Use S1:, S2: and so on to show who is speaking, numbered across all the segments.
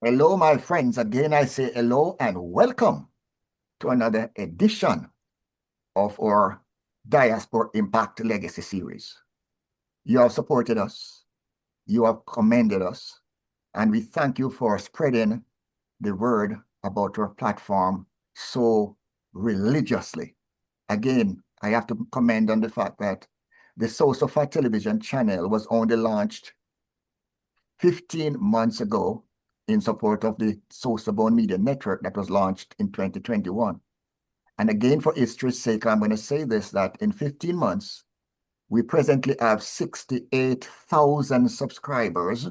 S1: Hello, my friends. Again, I say hello and welcome to another edition of our Diaspora Impact Legacy series. You have supported us, you have commended us, and we thank you for spreading the word about our platform so religiously. Again, I have to commend on the fact that the SosoBone television channel was only launched 15 months ago in support of the SosoBone Media Network that was launched in 2021. And again, for history's sake, I'm going to say this, that in 15 months, we presently have 68,000 subscribers,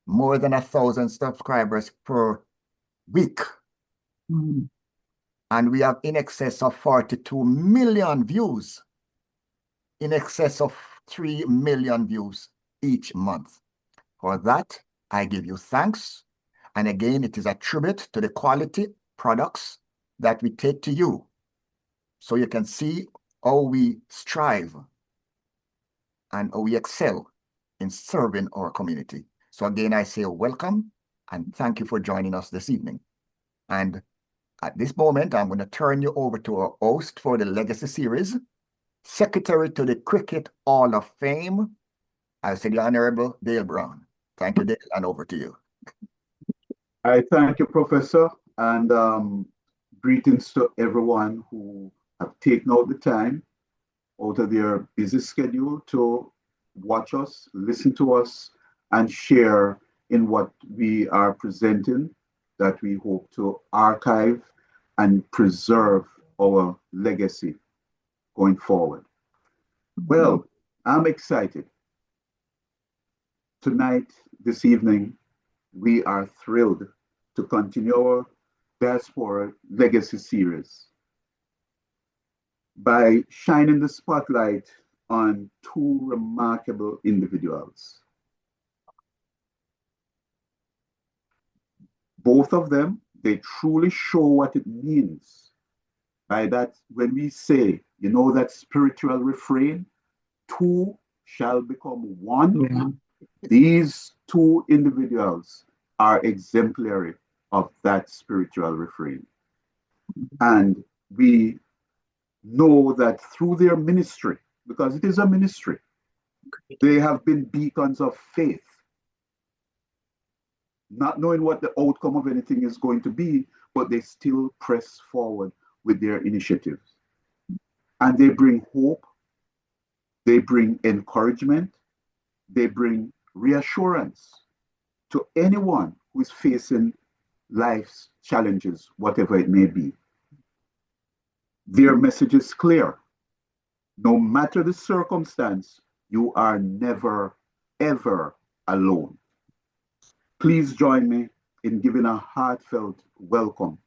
S1: more than 1,000 subscribers per week.
S2: Mm.
S1: And we have in excess of 42 million views, in excess of 3 million views each month. For that, I give you thanks. And again, it is a tribute to the quality products that we take to you. So you can see how we strive and how we excel in serving our community. So again, I say welcome and thank you for joining us this evening. And at this moment, I'm going to turn you over to our host for the Legacy Series, Secretary to the Cricket Hall of Fame, I say the Honorable Dale Brown. Thank you, Dale, and over to you.
S3: I thank you, Professor, and greetings to everyone who have taken out the time out of their busy schedule to watch us, listen to us, and share in what we are presenting that we hope to archive and preserve our legacy going forward. Well, I'm excited. Tonight, this evening, we are thrilled to continue our Diaspora Legacy series by shining the spotlight on two remarkable individuals. Both of them, they truly show what it means by that when we say, you know, that spiritual refrain, two shall become one.
S2: Yeah.
S3: These two individuals are exemplary of that spiritual refrain. And we know that through their ministry, because it is a ministry, they have been beacons of faith, not knowing what the outcome of anything is going to be, but they still press forward with their initiatives. And they bring hope, they bring encouragement, they bring reassurance to anyone who is facing life's challenges, whatever it may be. Their message is clear. No matter the circumstance, you are never, ever alone. Please join me in giving a heartfelt welcome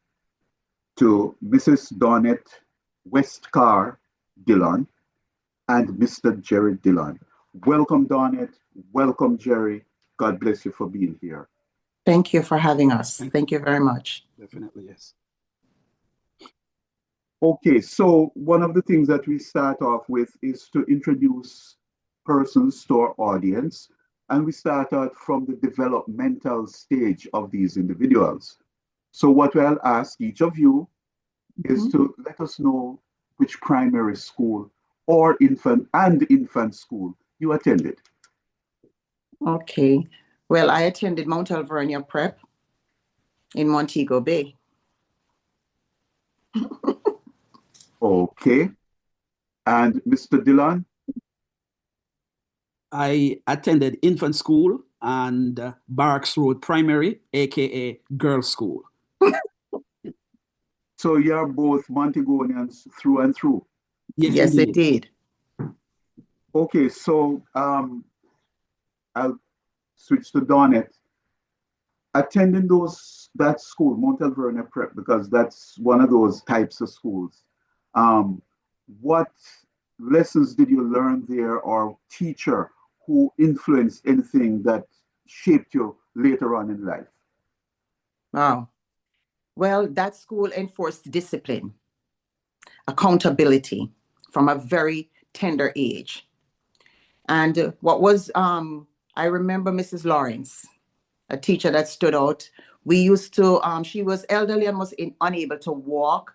S3: to Mrs. Dawnette Dillon and Mr. Jerry Dillon. Welcome, Dawnette. Welcome, Jerry. God bless you for being here.
S2: Thank you for having us. Thank you very much.
S4: Definitely, yes.
S3: Okay, so one of the things that we start off with is to introduce persons to our audience, and we start out from the developmental stage of these individuals. So what I'll ask each of you is to let us know which primary school or infant school you attended.
S2: Okay. Well, I attended Mount Alvernia Prep in Montego Bay.
S3: Okay. And Mr. Dillon?
S4: I attended infant school and Barracks Road Primary, aka girls' school.
S3: So you're both Montegonians through and through.
S2: Yes, indeed.
S3: Okay, so I'll switch to Dawnette. Attending that school, Mount Alvernia Prep, because that's one of those types of schools. What lessons did you learn there, or teacher who influenced anything that shaped you later on in life?
S2: Wow. Well, that school enforced discipline, accountability from a very tender age. And I remember Mrs. Lawrence, a teacher that stood out We used to, she was elderly and was unable to walk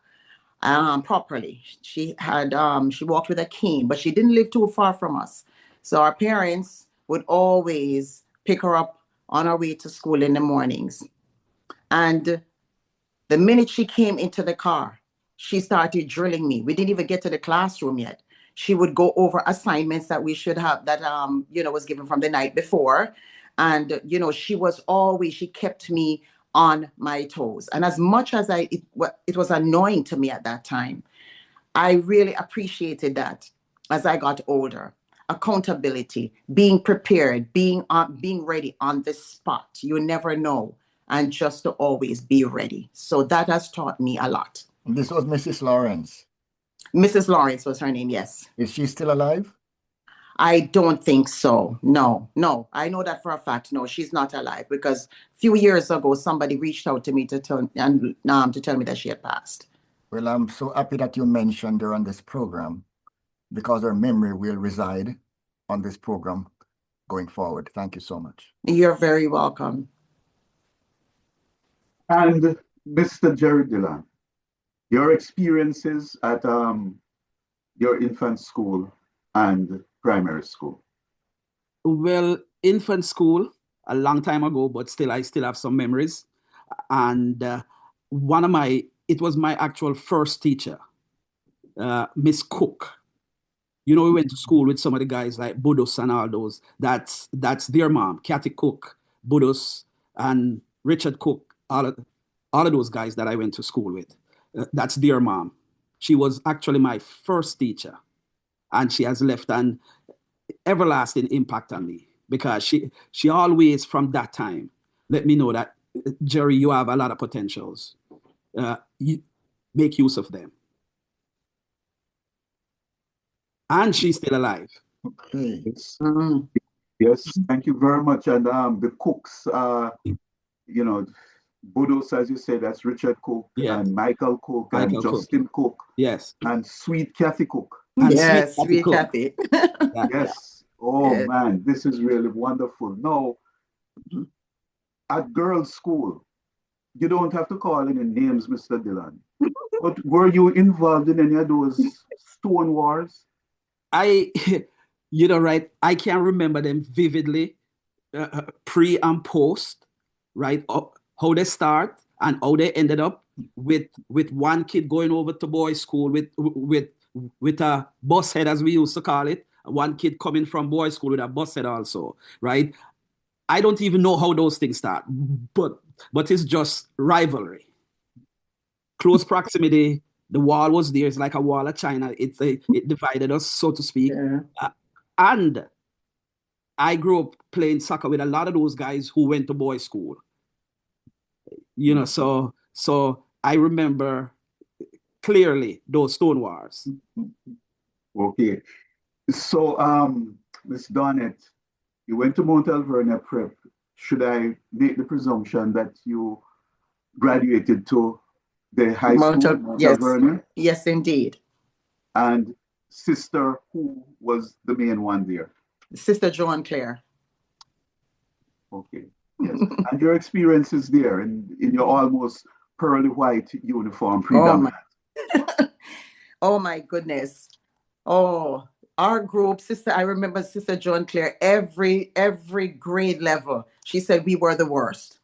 S2: properly. She had, she walked with a cane, but she didn't live too far from us. So our parents would always pick her up on our way to school in the mornings. And the minute she came into the car, she started drilling me. We didn't even get to the classroom yet. She would go over assignments that we should have that, was given from the night before. And, she kept me on my toes. And as much as it was annoying to me at that time, I really appreciated that as I got older. Accountability, being prepared, being ready on the spot. You never know. And just to always be ready. So that has taught me a lot.
S1: And this was Mrs. Lawrence.
S2: Mrs. Lawrence was her name, yes.
S1: Is she still alive?
S2: I don't think so. No. I know that for a fact. No, she's not alive, because a few years ago, somebody reached out to me to tell me that she had passed.
S1: Well, I'm so happy that you mentioned her on this program, because her memory will reside on this program going forward. Thank you so much.
S2: You're very welcome.
S3: And Mr. Jerry Dillon, your experiences at your infant school and primary school.
S4: Well, infant school, a long time ago, but I still have some memories. And it was my actual first teacher, Miss Cook. We went to school with some of the guys like Budus and all those. That's their mom, Kathy Cook, Budus, and Richard Cook. All of those guys that I went to school with, that's their mom. She was actually my first teacher, and she has left an everlasting impact on me, because she always, from that time, let me know that, Jerry, you have a lot of potentials. You make use of them. And she's still alive.
S1: Okay.
S3: Yes, thank you very much. And the Cooks, Budus, as you said, that's Richard Cook, and Michael Cook, and Justin Cook.
S4: Yes.
S3: And Sweet Kathy Cook.
S4: And
S2: yes, Sweet Kathy.
S3: Yes. Oh, man, this is really wonderful. Now, at girls' school, you don't have to call any names, Mr. Dillon. But were you involved in any of those stone wars?
S4: Right, I can't remember them vividly, pre and post, right? How they start and how they ended up with one kid going over to boys' school with a bus head, as we used to call it. One kid coming from boys' school with a bus head also, right? I don't even know how those things start, but it's just rivalry, close proximity. The wall was there. It's like a wall of China. It divided us, so to speak.
S2: Yeah.
S4: And I grew up playing soccer with a lot of those guys who went to boys' school. So I remember clearly those stone wars.
S3: Okay. So, Ms. Dawnette, you went to Mount Alvernia Prep. Should I make the presumption that you graduated to the high school, Mount Alvernia?
S2: Yes, indeed.
S3: And sister, who was the main one there?
S2: Sister Joan Claire.
S3: Okay. Yes. And your experiences there in your almost pearly white uniform, predominant.
S2: Oh my goodness. Oh, our group, I remember Sister Joan Claire, every grade level, she said we were the worst.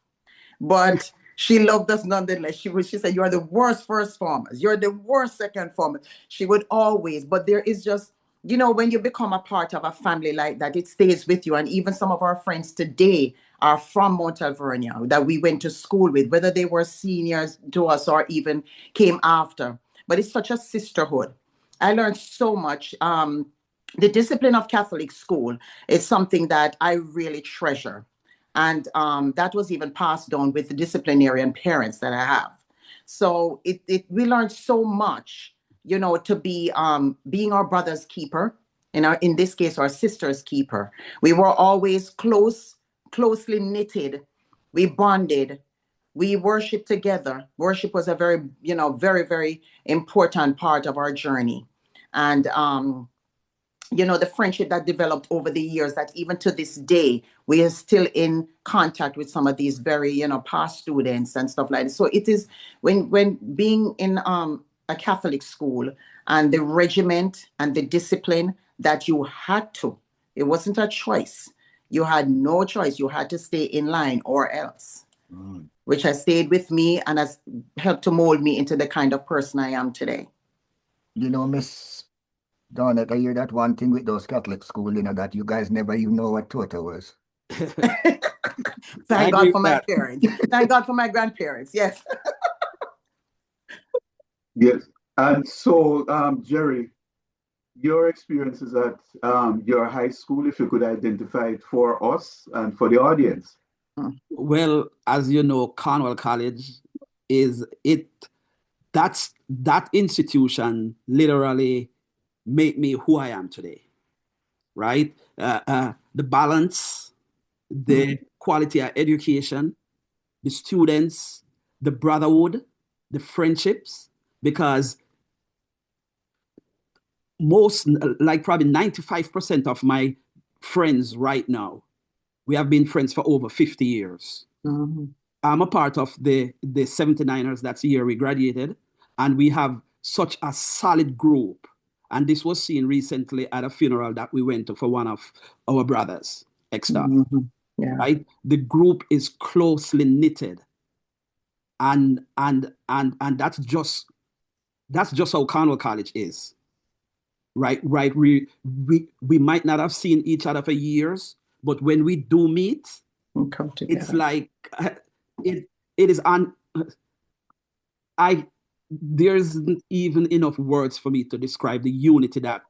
S2: But she loved us nonetheless. She said, you're the worst first formers. You're the worst second formers. She would always, but there is just, when you become a part of a family like that, it stays with you. And even some of our friends today are from Mount Alvernia that we went to school with, whether they were seniors to us or even came after. But it's such a sisterhood. I learned so much. The discipline of Catholic school is something that I really treasure. And that was even passed on with the disciplinarian parents that I have. So we learned so much, to be being our brother's keeper, in this case, our sister's keeper. We were always closely knitted. We bonded. We worshiped together. Worship was a very, very, very important part of our journey. And the friendship that developed over the years, that even to this day, we are still in contact with some of these very, past students and stuff like that. So it is when being in a Catholic school and the regiment and the discipline that you had to, it wasn't a choice. You had no choice. You had to stay in line or else, which has stayed with me and has helped to mold me into the kind of person I am today.
S1: Miss Dawnette, I hear that one thing with those Catholic school, that you guys never even know what Toto was.
S2: Thank God for my parents. Thank God for my grandparents. Yes.
S3: Yes. And so, Jerry, your experiences at your high school, if you could identify it for us and for the audience.
S4: Well, as you know, Cornwall College that institution literally made me who I am today, right? The balance, the quality of education, the students, the brotherhood, the friendships, because probably 95% of my friends right now, we have been friends for over 50 years. I'm a part of the 79ers. That's the year we graduated. And we have such a solid group. And this was seen recently at a funeral that we went to for one of our brothers, ex-staff.
S2: Yeah.
S4: Right? The group is closely knitted. And that's just how Cornwall College is. Right. We might not have seen each other for years, but when we do meet,
S2: we'll come together.
S4: It's like it is there isn't even enough words for me to describe the unity that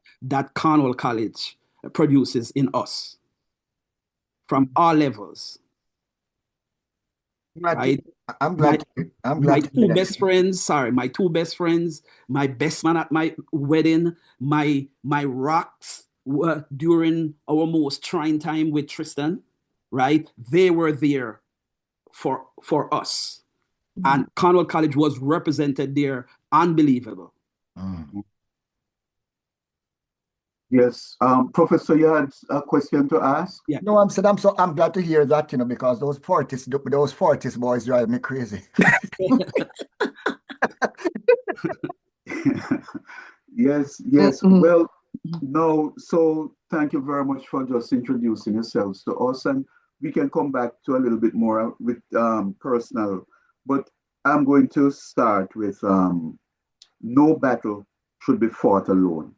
S4: Cornwall College produces in us from all levels. Right?
S1: I'm glad.
S4: My two best friends, my best man at my wedding, my rocks during our most trying time with Tristan, right? They were there for us. And Cornwall College was represented there. Unbelievable.
S3: Yes. Professor, you had a question to ask?
S1: Yeah. No, I'm glad to hear that, because those Fortis boys drive me crazy.
S3: Yes. Well, no, so thank you very much for just introducing yourselves to us, and we can come back to a little bit more with personal, but I'm going to start with no battle should be fought alone.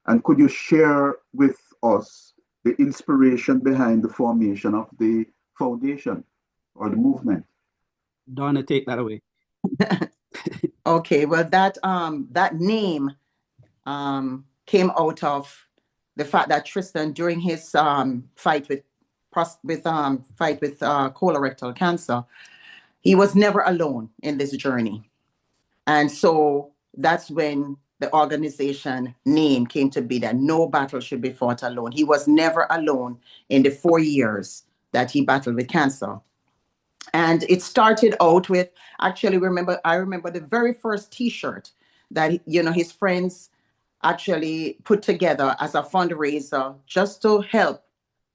S3: And could you share with us the inspiration behind the formation of the foundation or the movement?
S4: Donna, take that away.
S2: Okay, well, that name came out of the fact that Tristan, during his fight with colorectal cancer, he was never alone in this journey, and so that's when the organization name came to be, that no battle should be fought alone. He was never alone in the 4 years that he battled with cancer. And it started out with, actually, I remember the very first T-shirt that, his friends actually put together as a fundraiser just to help,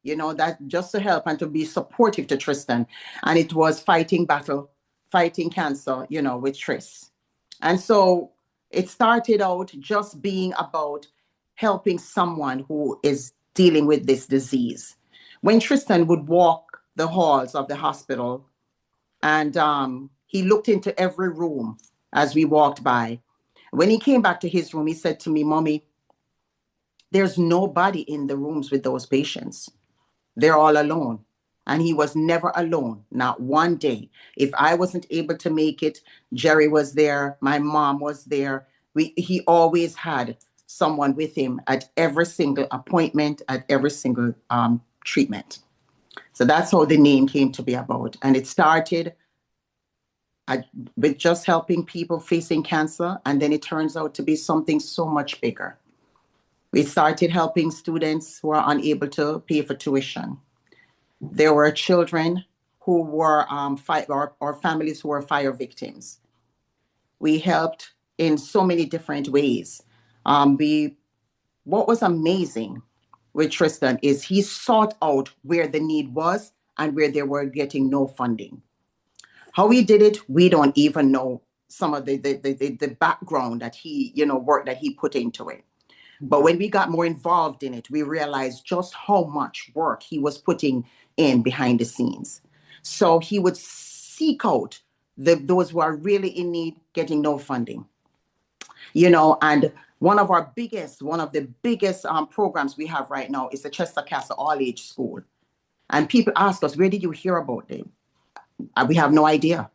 S2: and to be supportive to Tristan. And it was fighting cancer, with Tris. And so it started out just being about helping someone who is dealing with this disease. When Tristan would walk the halls of the hospital, and he looked into every room as we walked by. When he came back to his room, he said to me, "Mommy, there's nobody in the rooms with those patients. They're all alone." And he was never alone, not one day. If I wasn't able to make it, Jerry was there, my mom was there. He always had someone with him at every single appointment, at every single treatment. So that's how the name came to be about. And it started with just helping people facing cancer. And then it turns out to be something so much bigger. We started helping students who are unable to pay for tuition. There were children who were or families who were fire victims. We helped in so many different ways. What was amazing with Tristan is he sought out where the need was and where they were getting no funding. How he did it, we don't even know some of the background that he, work that he put into it. But when we got more involved in it, we realized just how much work he was putting in behind the scenes. So he would seek out those who are really in need, getting no funding. And one of the biggest programs we have right now is the Chester Castle All-Age School. And people ask us, where did you hear about them? We have no idea.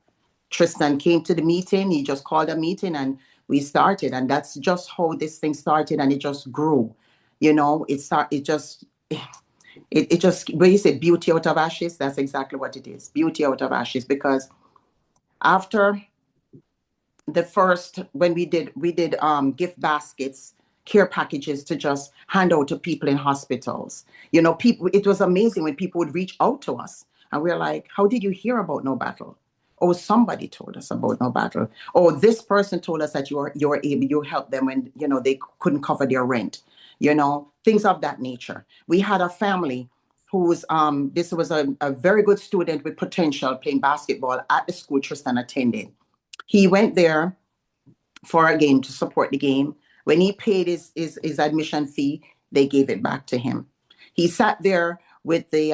S2: Tristan came to the meeting, he just called a meeting and we started. And that's just how this thing started, and it just grew. It just, when you say beauty out of ashes, that's exactly what it is. Beauty out of ashes, because after the first, when we did gift baskets, care packages to just hand out to people in hospitals. People, it was amazing when people would reach out to us and we're like, how did you hear about No Battle? Oh, somebody told us about No Battle. Oh, this person told us that you helped them when, they couldn't cover their rent, things of that nature. We had a family who's, this was a very good student with potential playing basketball at the school Tristan attended. He went there for a game to support the game. When he paid his admission fee, they gave it back to him. He sat there with the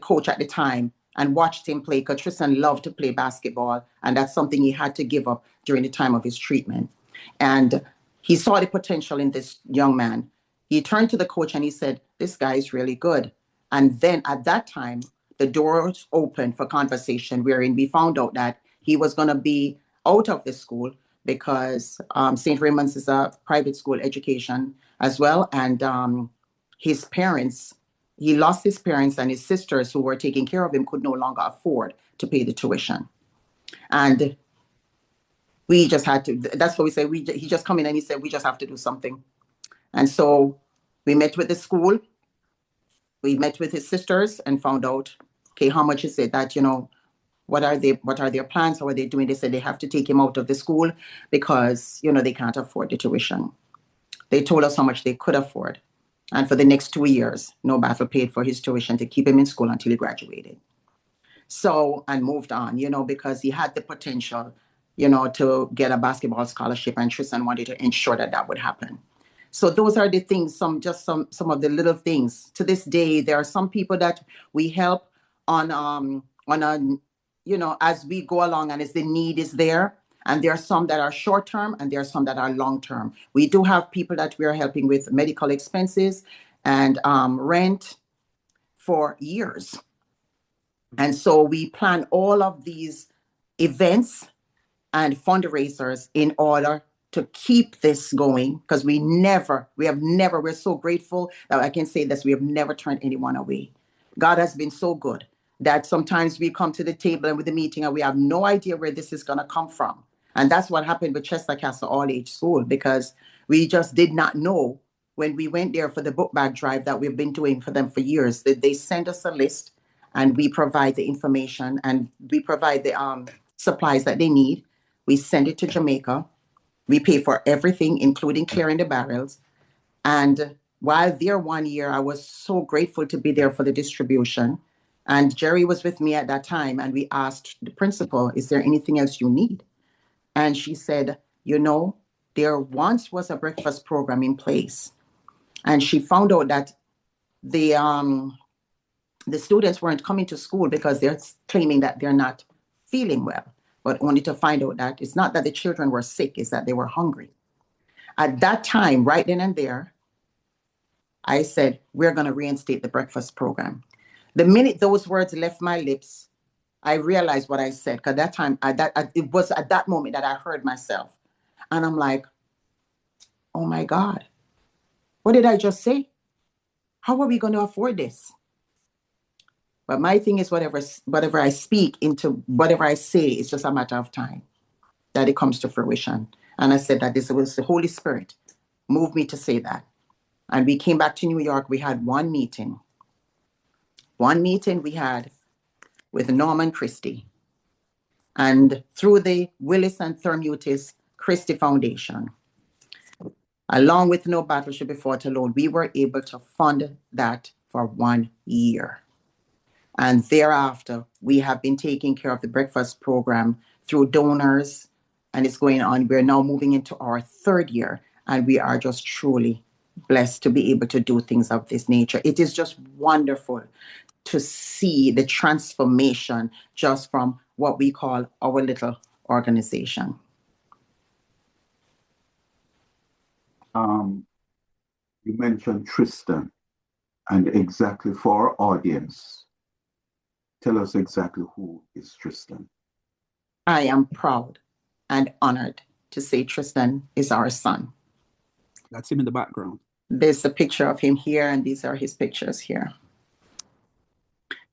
S2: coach at the time and watched him play, because Tristan loved to play basketball, and that's something he had to give up during the time of his treatment. And he saw the potential in this young man. He turned to the coach and he said, this guy is really good. And then at that time, the doors opened for conversation, wherein we found out that he was going to be out of the school because St. Raymond's is a private school education as well. And his parents, he lost his parents, and his sisters who were taking care of him could no longer afford to pay the tuition. And we just had to, that's what we say, he just come in and he said, we just have to do something. And so we met with the school, we met with his sisters and found out, okay, how much is it that, what are their plans? How are they doing? They said they have to take him out of the school because, they can't afford the tuition. They told us how much they could afford. And for the next 2 years, No Battle paid for his tuition to keep him in school until he graduated. So, and moved on, because he had the potential, to get a basketball scholarship, and Tristan wanted to ensure that that would happen. So those are the things, some of the little things. To this day, there are some people that we help on a, as we go along and as the need is there. And there are some that are short-term and there are some that are long-term. We do have people that we are helping with medical expenses and rent for years. And so we plan all of these events and fundraisers in order to keep this going, because we're so grateful that I can say this, we have never turned anyone away. God has been so good that sometimes we come to the table and with the meeting and we have no idea where this is going to come from. And that's what happened with Chester Castle All-Age School, because we just did not know when we went there for the book bag drive that we've been doing for them for years. That they send us a list and we provide the information and we provide the supplies that they need. We send it to Jamaica. We pay for everything, including clearing the barrels. And while there 1 year, I was so grateful to be there for the distribution. And Jerry was with me at that time. And we asked the principal, is there anything else you need? And she said, there once was a breakfast program in place. And she found out that the students weren't coming to school because they're claiming that they're not feeling well, but only to find out that it's not that the children were sick, it's that they were hungry. At that time, right then and there, I said, we're going to reinstate the breakfast program. The minute those words left my lips, I realized what I said, because that time, it was at that moment that I heard myself. And I'm like, oh my God, what did I just say? How are we going to afford this? But my thing is whatever I speak into, whatever I say, it's just a matter of time that it comes to fruition. And I said that this was the Holy Spirit moved me to say that. And we came back to New York. We had one meeting. One meeting we had with Norman Christie. And through the Willis and Thermutis Christie Foundation, Along with No Battle Should Be Fought Alone, we were able to fund that for 1 year. And thereafter, we have been taking care of the breakfast program through donors, and it's going on. We're now moving into our 3rd year, and we are just truly blessed to be able to do things of this nature. It is just wonderful to see the transformation just from what we call our little organization.
S3: You mentioned Tristan, and exactly for our audience, tell us exactly who is Tristan.
S2: I am proud and honored to say Tristan is our son.
S4: That's him in the background.
S2: There's a picture of him here, and these are his pictures here.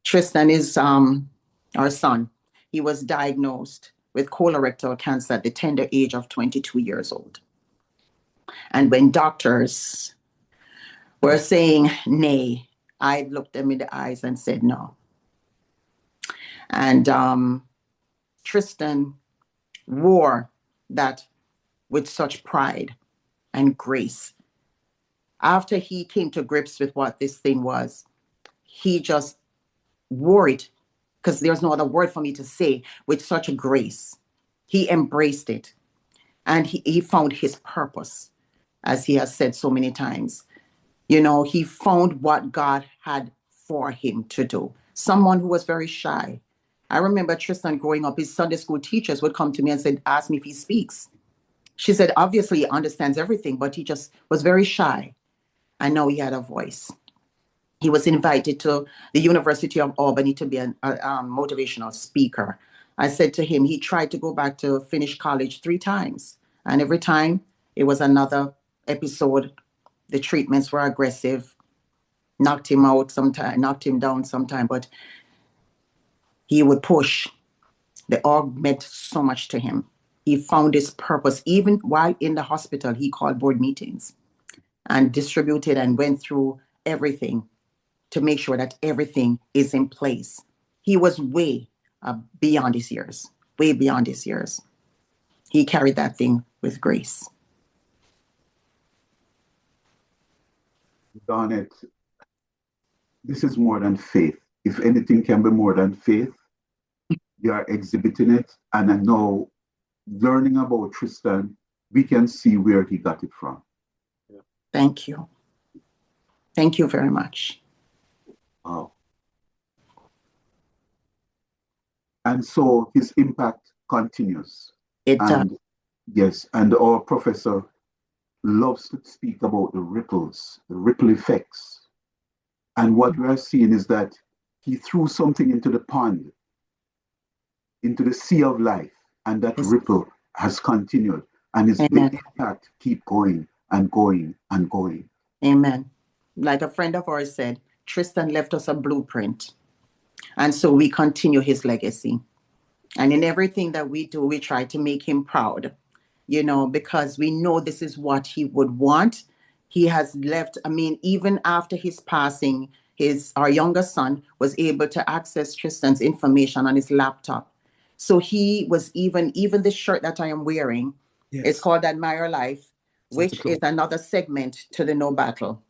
S2: Tristan is our son. He was diagnosed with colorectal cancer at the tender age of 22 years old. And when doctors were saying nay, I looked them in the eyes and said no. And Tristan wore that with such pride and grace. After he came to grips with what this thing was, he just wore it, because there's no other word for me to say, with such a grace. He embraced it, and he found his purpose, as he has said so many times. You know, he found what God had for him to do. Someone who was very shy. I remember Tristan growing up, his Sunday school teachers would come to me and said, ask me if he speaks. She said, obviously he understands everything, but he just was very shy. And now he had a voice. He was invited to the University of Albany to be a motivational speaker. I said to him, he tried to go back to finish college 3 times. And every time it was another episode. The treatments were aggressive, knocked him out sometime, knocked him down sometime, but he would push. The org meant so much to him. He found his purpose. Even while in the hospital, he called board meetings and distributed and went through everything to make sure that everything is in place. He was way beyond his years, way beyond his years. He carried that thing with grace.
S3: Dawnette, this is more than faith. If anything can be more than faith, you are exhibiting it. And I know, learning about Tristan, we can see where he got it from.
S2: Thank you. Thank you very much.
S3: Wow. And so his impact continues.
S2: It does.
S3: Yes, and our professor loves to speak about the ripples, the ripple effects. And what we are seeing is that he threw something into the pond, into the sea of life, and that ripple has continued. And his impact keep going and going and going.
S2: Amen. Like a friend of ours said, Tristan left us a blueprint. And so we continue his legacy. And in everything that we do, we try to make him proud, you know, because we know this is what he would want. He has left, I mean, even after his passing, our younger son was able to access Tristan's information on his laptop. So he was even the shirt that I am wearing, it's called Admire Life, which is another segment to the No Battle.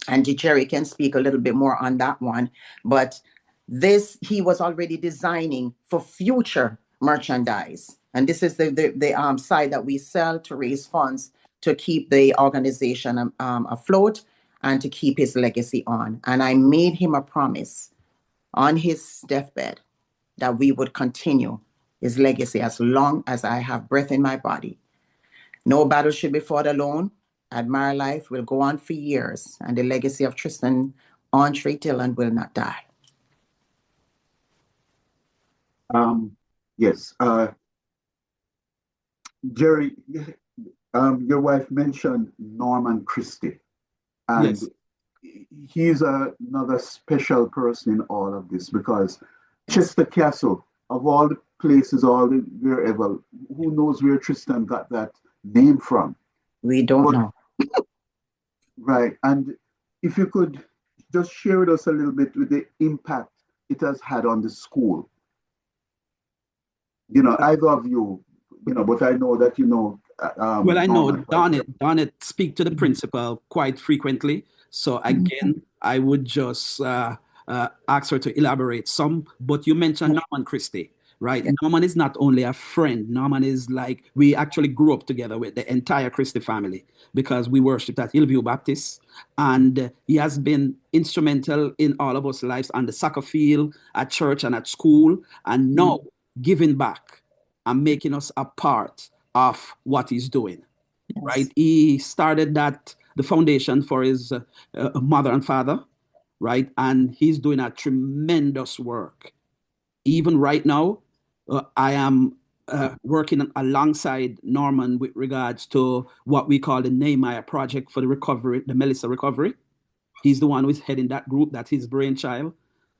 S2: And Jerry can speak a little bit more on that one. But this, he was already designing for future merchandise. And this is the side that we sell to raise funds to keep the organization afloat and to keep his legacy on. And I made him a promise on his deathbed that we would continue his legacy as long as I have breath in my body. No battle should be fought alone. Admire Life will go on for years, and the legacy of Tristan Andre Dillon will not die.
S3: Yes. Jerry, your wife mentioned Norman Christie, and he's another special person in all of this, because Chester Castle, of all the places, wherever, who knows where Tristan got that name from?
S2: We don't know.
S3: Right. And if you could just share with us a little bit with the impact it has had on the school. You know, I love you, you know, but I know that, you know,
S4: Well, I know
S3: Norman, for example.
S4: Dawnette speak to the principal quite frequently. So again, I would just ask her to elaborate some. But you mentioned Norman Christie, right?
S2: Yeah.
S4: Norman is not only a friend. Norman is like, we actually grew up together with the entire Christie family because we worshipped at Hillview Baptist. And he has been instrumental in all of us lives on the soccer field, at church and at school. And now giving back and making us a part of what he's doing, right?
S2: Yes.
S4: He started the foundation for his mother and father, right? And he's doing a tremendous work. Even right now, I am working alongside Norman with regards to what we call the Nehemiah Project for the recovery, the Melissa recovery. He's the one who's heading that group. That's his brainchild.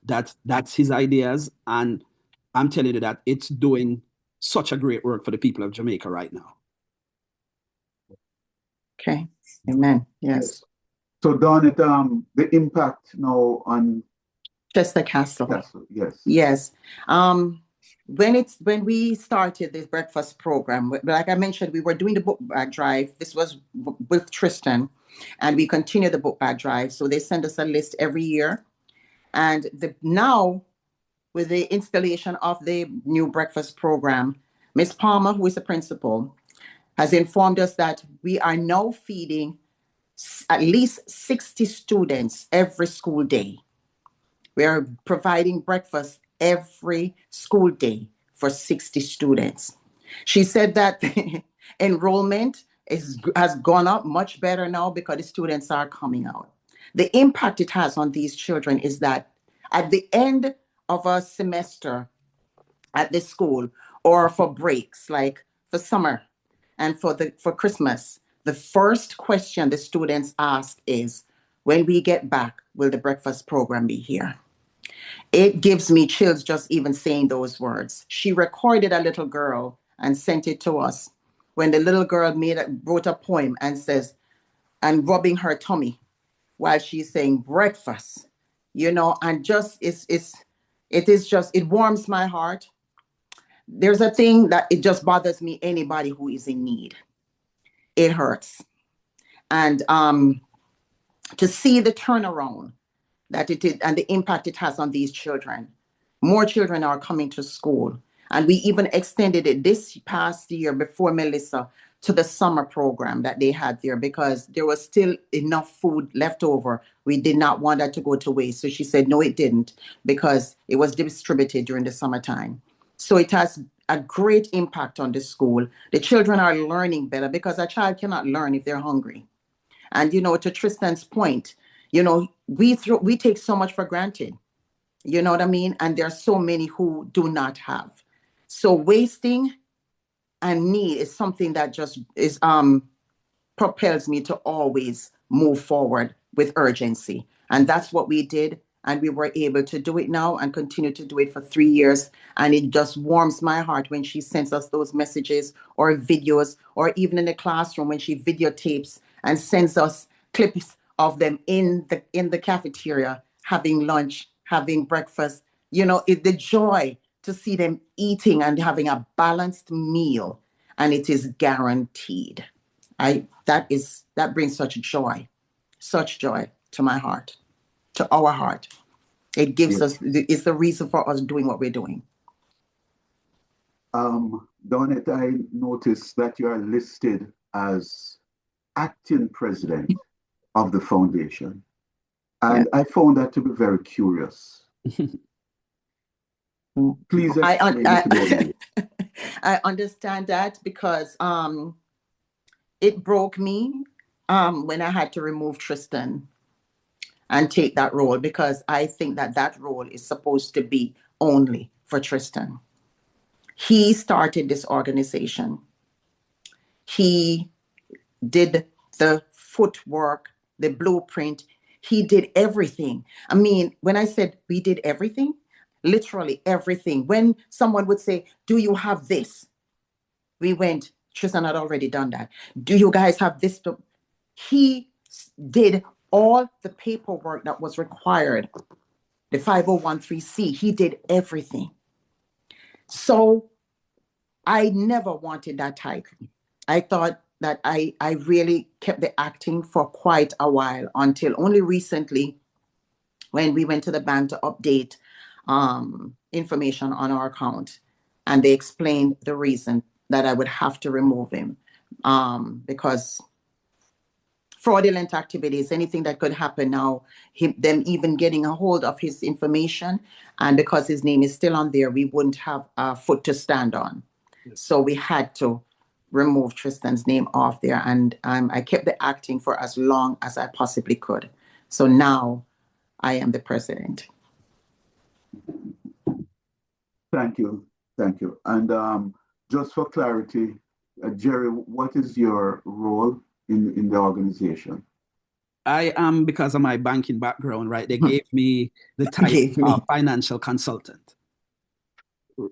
S4: That's his ideas. And I'm telling you that it's doing such a great work for the people of Jamaica right now.
S2: Okay. Amen. Yes.
S3: So Dawnette, the impact now on
S2: Chester Castle.
S3: Yes.
S2: Yes. When we started this breakfast program, like I mentioned, we were doing the book bag drive. This was with Tristan, and we continue the book bag drive. So they send us a list every year. And now, with the installation of the new breakfast program, Ms. Palmer, who is the principal, has informed us that we are now feeding at least 60 students every school day. We are providing breakfast every school day for 60 students. She said that enrollment has gone up much better now because the students are coming out. The impact it has on these children is that at the end of a semester at the school, or for breaks, like for summer and for Christmas, the first question the students ask is, when we get back, will the breakfast program be here? It gives me chills just even saying those words. She recorded a little girl and sent it to us when the little girl wrote a poem and says, and rubbing her tummy while she's saying breakfast, and just it warms my heart. There's a thing that it just bothers me, anybody who is in need. It hurts. And to see the turnaround that it did and the impact it has on these children. More children are coming to school. And we even extended it this past year before Melissa to the summer program that they had there because there was still enough food left over. We did not want that to go to waste. So she said, no, it didn't, because it was distributed during the summertime. So it has a great impact on the school. The children are learning better because a child cannot learn if they're hungry. And, to Tristan's point, we take so much for granted. You know what I mean? And there are so many who do not have. So wasting and need is something that just propels me to always move forward with urgency. And that's what we did. And we were able to do it now and continue to do it for 3 years. And it just warms my heart when she sends us those messages or videos, or even in the classroom when she videotapes and sends us clips of them in the cafeteria, having lunch, having breakfast. The joy to see them eating and having a balanced meal, and it is guaranteed. That brings such joy to my heart, to our heart. It gives us, it's the reason for us doing what we're doing.
S3: Dawnette, I noticed that you are listed as acting president of the foundation. And I found that to be very curious. Please explain it about me.
S2: I understand that because it broke me when I had to remove Tristan and take that role, because I think that role is supposed to be only for Tristan. He started this organization. He did the footwork, the blueprint. He did everything. I mean, when I said we did everything, literally everything. When someone would say, do you have this? We went, Tristan had already done that. Do you guys have this? He did all the paperwork that was required. The 5013C, he did everything. So I never wanted that title. I thought that I really kept the acting for quite a while until only recently when we went to the bank to update information on our account. And they explained the reason that I would have to remove him because fraudulent activities, anything that could happen now, them even getting a hold of his information. And because his name is still on there, we wouldn't have a foot to stand on. So we had to remove Tristan's name off there. And I kept the acting for as long as I possibly could. So now I am the president.
S3: Thank you. Thank you. And just for clarity, Jerry, what is your role in the organization?
S4: I am, because of my banking background, right? They gave me the title of financial consultant,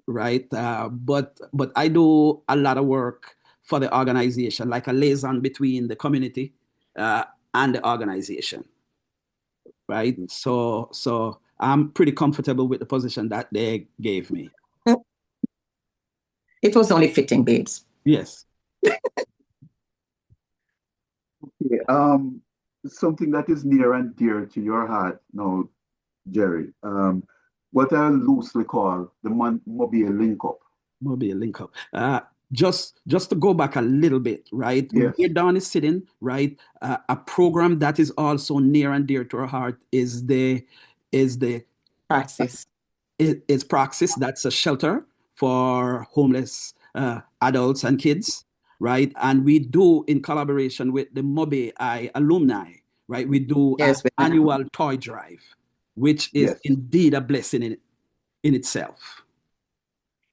S4: right? But I do a lot of work for the organization, like a liaison between the community and the organization, right? So I'm pretty comfortable with the position that they gave me.
S2: It was only fitting, babes.
S4: Yes.
S3: Okay. Something that is near and dear to your heart now, Jerry. What I loosely call the mobile link up.
S4: Mobile link up. Just to go back a little bit, right?
S3: Yes.
S4: Where Dawn is sitting, right? A program that is also near and dear to our heart is the
S2: Praxis.
S4: It's Praxis. That's a shelter for homeless adults and kids, right? And we do, in collaboration with the Mobe alumni, right? We do an annual toy drive, which is indeed a blessing in itself.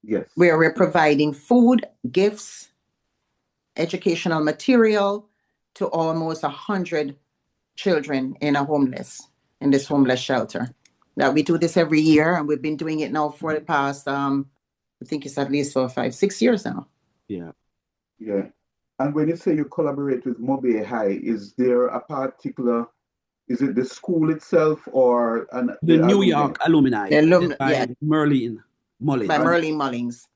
S3: Yes.
S2: Where we're providing food, gifts, educational material to almost 100 children in this homeless shelter. Now, we do this every year, and we've been doing it now for the past, I think it's at least for 5-6 years now.
S4: Yeah.
S3: Yeah. And when you say you collaborate with Mobe High, is there a particular, is it the school itself or
S4: the New York alumni by Merlin Mullins?
S2: By Merlin Mullins.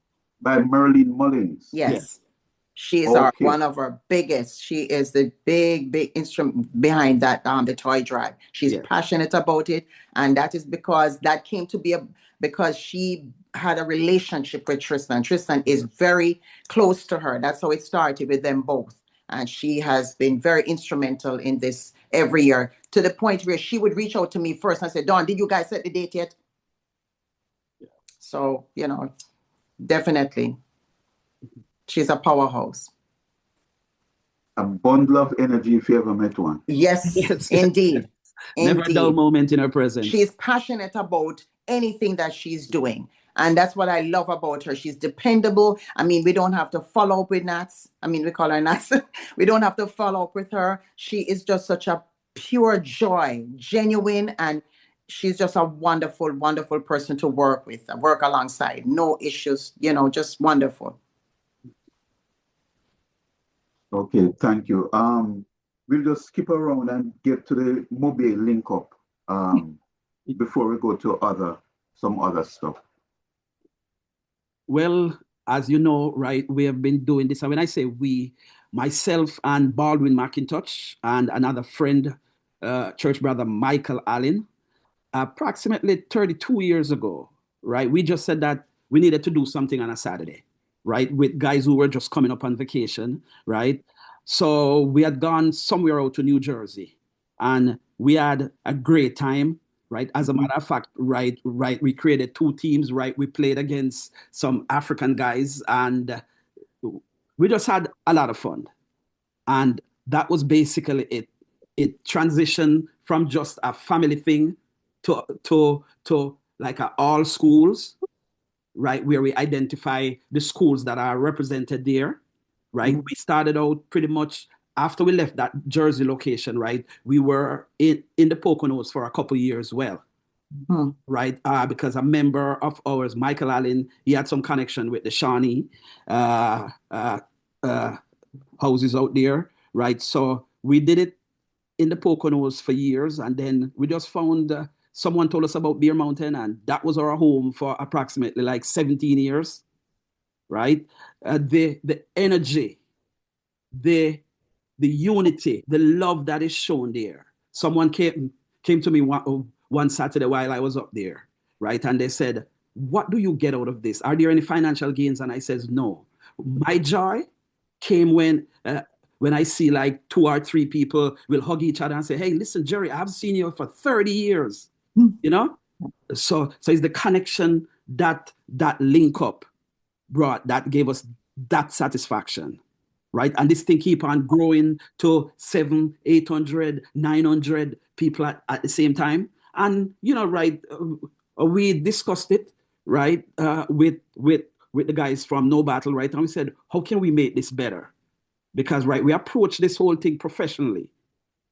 S3: By Merlin Mullins.
S2: Yes. She is one of our biggest. She is the big instrument behind that the toy drive. She's passionate about it, and that is because that came to be because she had a relationship with Tristan. Tristan is very close to her. That's how it started with them both, and she has been very instrumental in this every year, to the point where she would reach out to me first and say, "Dawn, did you guys set the date yet?" Yeah. So definitely. She's a powerhouse.
S3: A bundle of energy if you ever met one.
S2: Yes, indeed.
S4: Never a dull moment in her presence.
S2: She's passionate about anything that she's doing. And that's what I love about her. She's dependable. I mean, we don't have to follow up with Nats. I mean, we call her Nats. We don't have to follow up with her. She is just such a pure joy, genuine, and she's just a wonderful, wonderful person to work with, work alongside. No issues, just wonderful.
S3: Okay, thank you. We'll just skip around and get to the mobile link up before we go to some other stuff.
S4: Well, as you know, right, we have been doing this. And when I say we, myself and Baldwin McIntosh and another friend, church brother Michael Allen, approximately 32 years ago, right, we just said that we needed to do something on a Saturday, right, with guys who were just coming up on vacation, right? So we had gone somewhere out to New Jersey, and we had a great time, right? As a matter of fact, right, we created 2 teams, right? We played against some African guys, and we just had a lot of fun. And that was basically it. It transitioned from just a family thing to like all schools, right, where we identify the schools that are represented there, right? We started out pretty much after we left that Jersey location, right? We were in the Poconos for a couple of years, right? Because a member of ours, Michael Allen, he had some connection with the Shawnee houses out there, right? So we did it in the Poconos for years, and then we just found someone told us about Bear Mountain, and that was our home for approximately like 17 years, right? The energy the unity, the love that is shown there. Someone came to me one Saturday while I was up there, right? And they said, what do you get out of this? Are there any financial gains? And I says, no. My joy came when I see like 2 or 3 people will hug each other and say, hey, listen, Jerry, I've seen you for 30 years, you know? So it's the connection that link up brought, that gave us that satisfaction, right? And this thing keep on growing to 700, 800, 900 people at the same time. And, you know, right, we discussed it, right, with the guys from No Battle, right? And we said, how can we make this better? Because, right, we approach this whole thing professionally,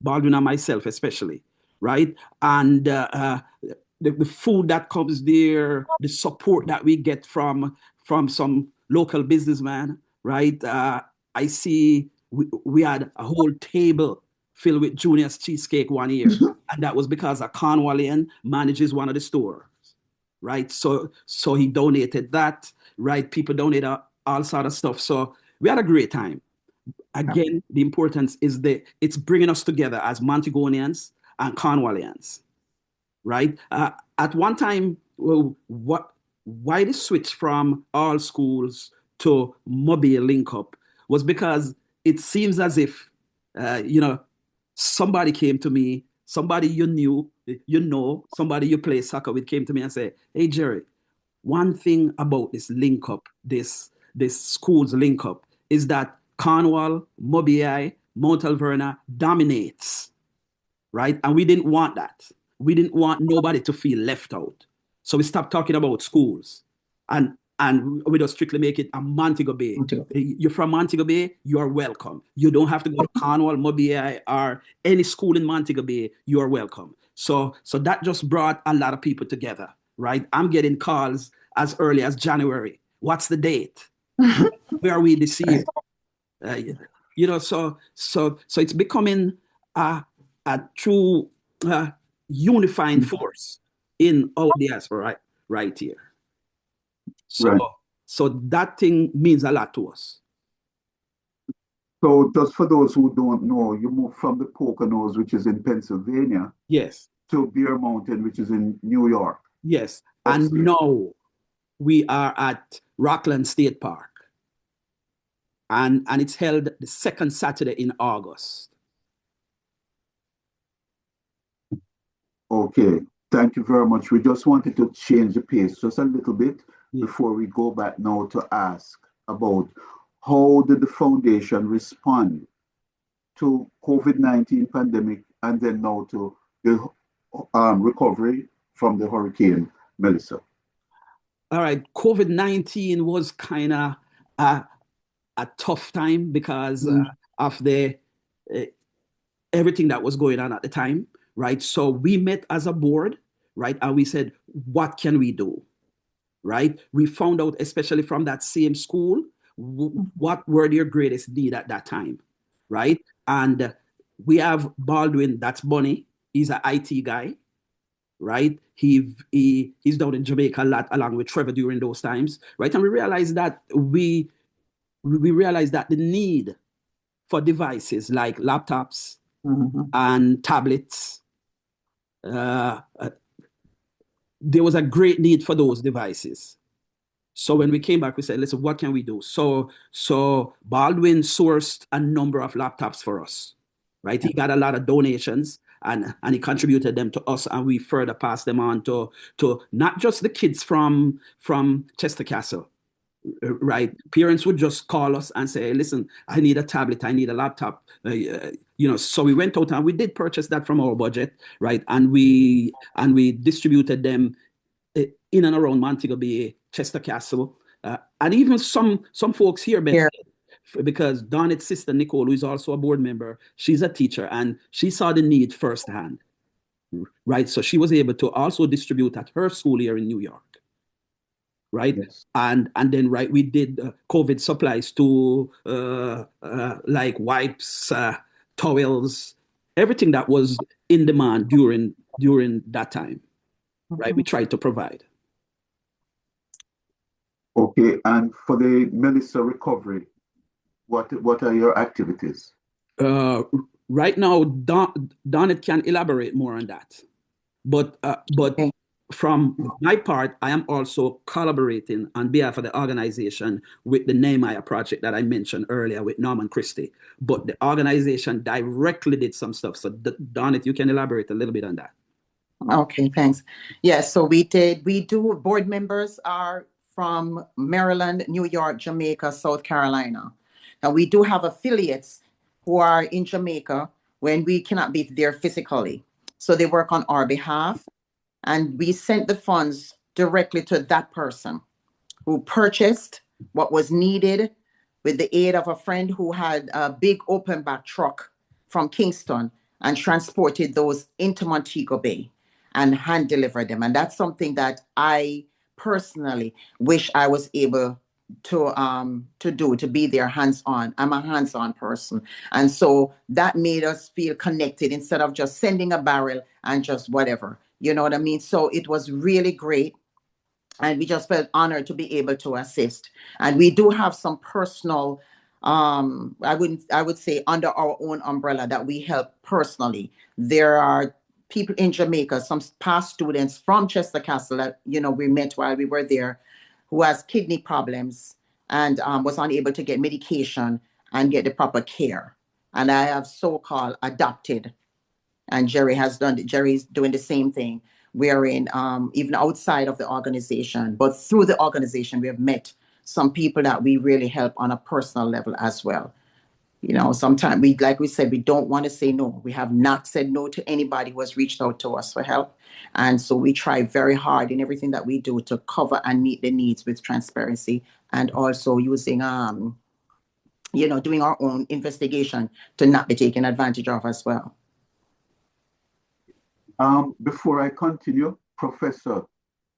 S4: Baldwin and myself especially, right? And the food that comes there, the support that we get from some local businessman, right? I see we had a whole table filled with Junior's cheesecake one year, and that was because a Cornwallian manages one of the stores, right? So he donated that, right? People donated all sort of stuff. So we had a great time. Again, the importance is it's bringing us together as Montegonians and Cornwallians, right? At one time, why the switch from all schools to Mobile Link Up was because it seems as if, somebody came to me, somebody somebody you play soccer with came to me and said, hey, Jerry, one thing about this link up, this schools link up, is that Cornwall, Mobile, Mount Alverna dominates, right? And we didn't want that. We didn't want nobody to feel left out. So we stopped talking about schools. And we just strictly make it a Montego Bay. You're from Montego Bay, you are welcome. You don't have to go to Cornwall, Mobile, or any school in Montego Bay, you are welcome. So that just brought a lot of people together, right? I'm getting calls as early as January. What's the date? Where are we this year? So it's becoming a true unifying force in our diaspora right here. So that thing means a lot to us.
S3: So just for those who don't know, you moved from the Poconos, which is in Pennsylvania,
S4: yes,
S3: to Bear Mountain, which is in New York.
S4: Yes, and now we are at Rockland State Park. And it's held the second Saturday in August.
S3: Okay, thank you very much. We just wanted to change the pace just a little bit before we go back now to ask about how did the foundation respond to COVID-19 pandemic and then now to the recovery from the Hurricane Melissa.
S4: All right, COVID-19 was kind of a tough time because of the everything that was going on at the time, right? So we met as a board, right? And we said, what can we do, right? We found out, especially from that same school, what were their greatest need at that time, right? And we have Baldwin, that's Bunny. He's an IT guy, right? He's down in Jamaica a lot, along with Trevor during those times, right? And we realized that we realized that the need for devices like laptops and tablets, there was a great need for those devices. So when we came back, we said, listen, what can we do? So Baldwin sourced a number of laptops for us, right? He got a lot of donations and he contributed them to us, and we further passed them on to not just the kids from Chester Castle, right? Parents would just call us and say, listen, I need a tablet, I need a laptop. So we went out and we did purchase that from our budget, right? And we distributed them in and around Montego Bay, Chester Castle, and even some folks here, because Dawnette's sister, Nicole, who is also a board member, she's a teacher and she saw the need firsthand, right? So she was able to also distribute at her school here in New York. Right. Yes. And then, right, we did COVID supplies to like wipes, towels, everything that was in demand during that time. Right. We tried to provide.
S3: Okay. And for the Melissa recovery, What are your activities?
S4: Right now, Dawnette can elaborate more on that. But
S2: Okay.
S4: from my part, I am also collaborating on behalf of the organization with the Nehemiah project that I mentioned earlier with Norman Christie. But the organization directly did some stuff. So Dawnette, you can elaborate a little bit on that.
S2: Okay, thanks. Yes, so we do, board members are from Maryland, New York, Jamaica, South Carolina. And we do have affiliates who are in Jamaica when we cannot be there physically. So they work on our behalf, and we sent the funds directly to that person who purchased what was needed with the aid of a friend who had a big open back truck from Kingston and transported those into Montego Bay and hand delivered them. And that's something that I personally wish I was able to do, to be there hands-on. I'm a hands-on person. And so that made us feel connected instead of just sending a barrel and just whatever. You know what I mean? So it was really great. And we just felt honored to be able to assist. And we do have some personal, I would say under our own umbrella that we help personally. There are people in Jamaica, some past students from Chester Castle that, we met while we were there, who has kidney problems and was unable to get medication and get the proper care. And I have so-called adopted, and Jerry's doing the same thing. We're in even outside of the organization, but through the organization, we have met some people that we really help on a personal level as well. Sometimes like we said, we don't want to say no. We have not said no to anybody who has reached out to us for help. And so we try very hard in everything that we do to cover and meet the needs with transparency, and also using, doing our own investigation to not be taken advantage of as well.
S3: Before I continue, Professor,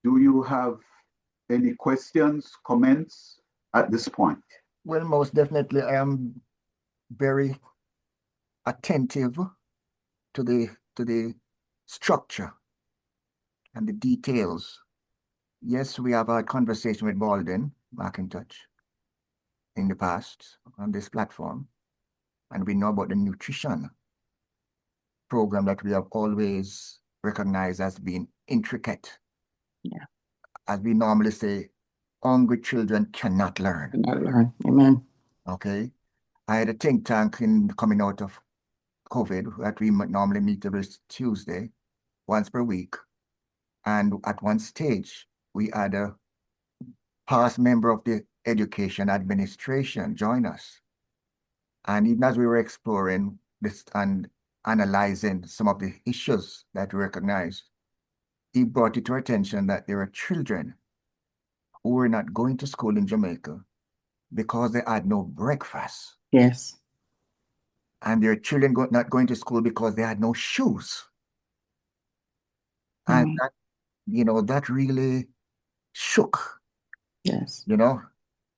S3: do you have any questions, comments at this point?
S1: Well, most definitely, I am very attentive to the structure and the details. Yes, we have had conversation with Walden McIntosh in the past on this platform, and we know about the nutrition program that we have always recognized as being intricate.
S2: Yeah.
S1: As we normally say, hungry children cannot learn.
S2: Cannot learn. Amen.
S1: Okay. I had a think tank coming out of COVID that we normally meet every Tuesday, once per week. And at one stage, we had a past member of the education administration join us. And even as we were exploring this and analyzing some of the issues that we recognized, he brought it to our attention that there are children who were not going to school in Jamaica because they had no breakfast.
S2: Yes.
S1: And there are children not going to school because they had no shoes. And that really shook.
S2: Yes.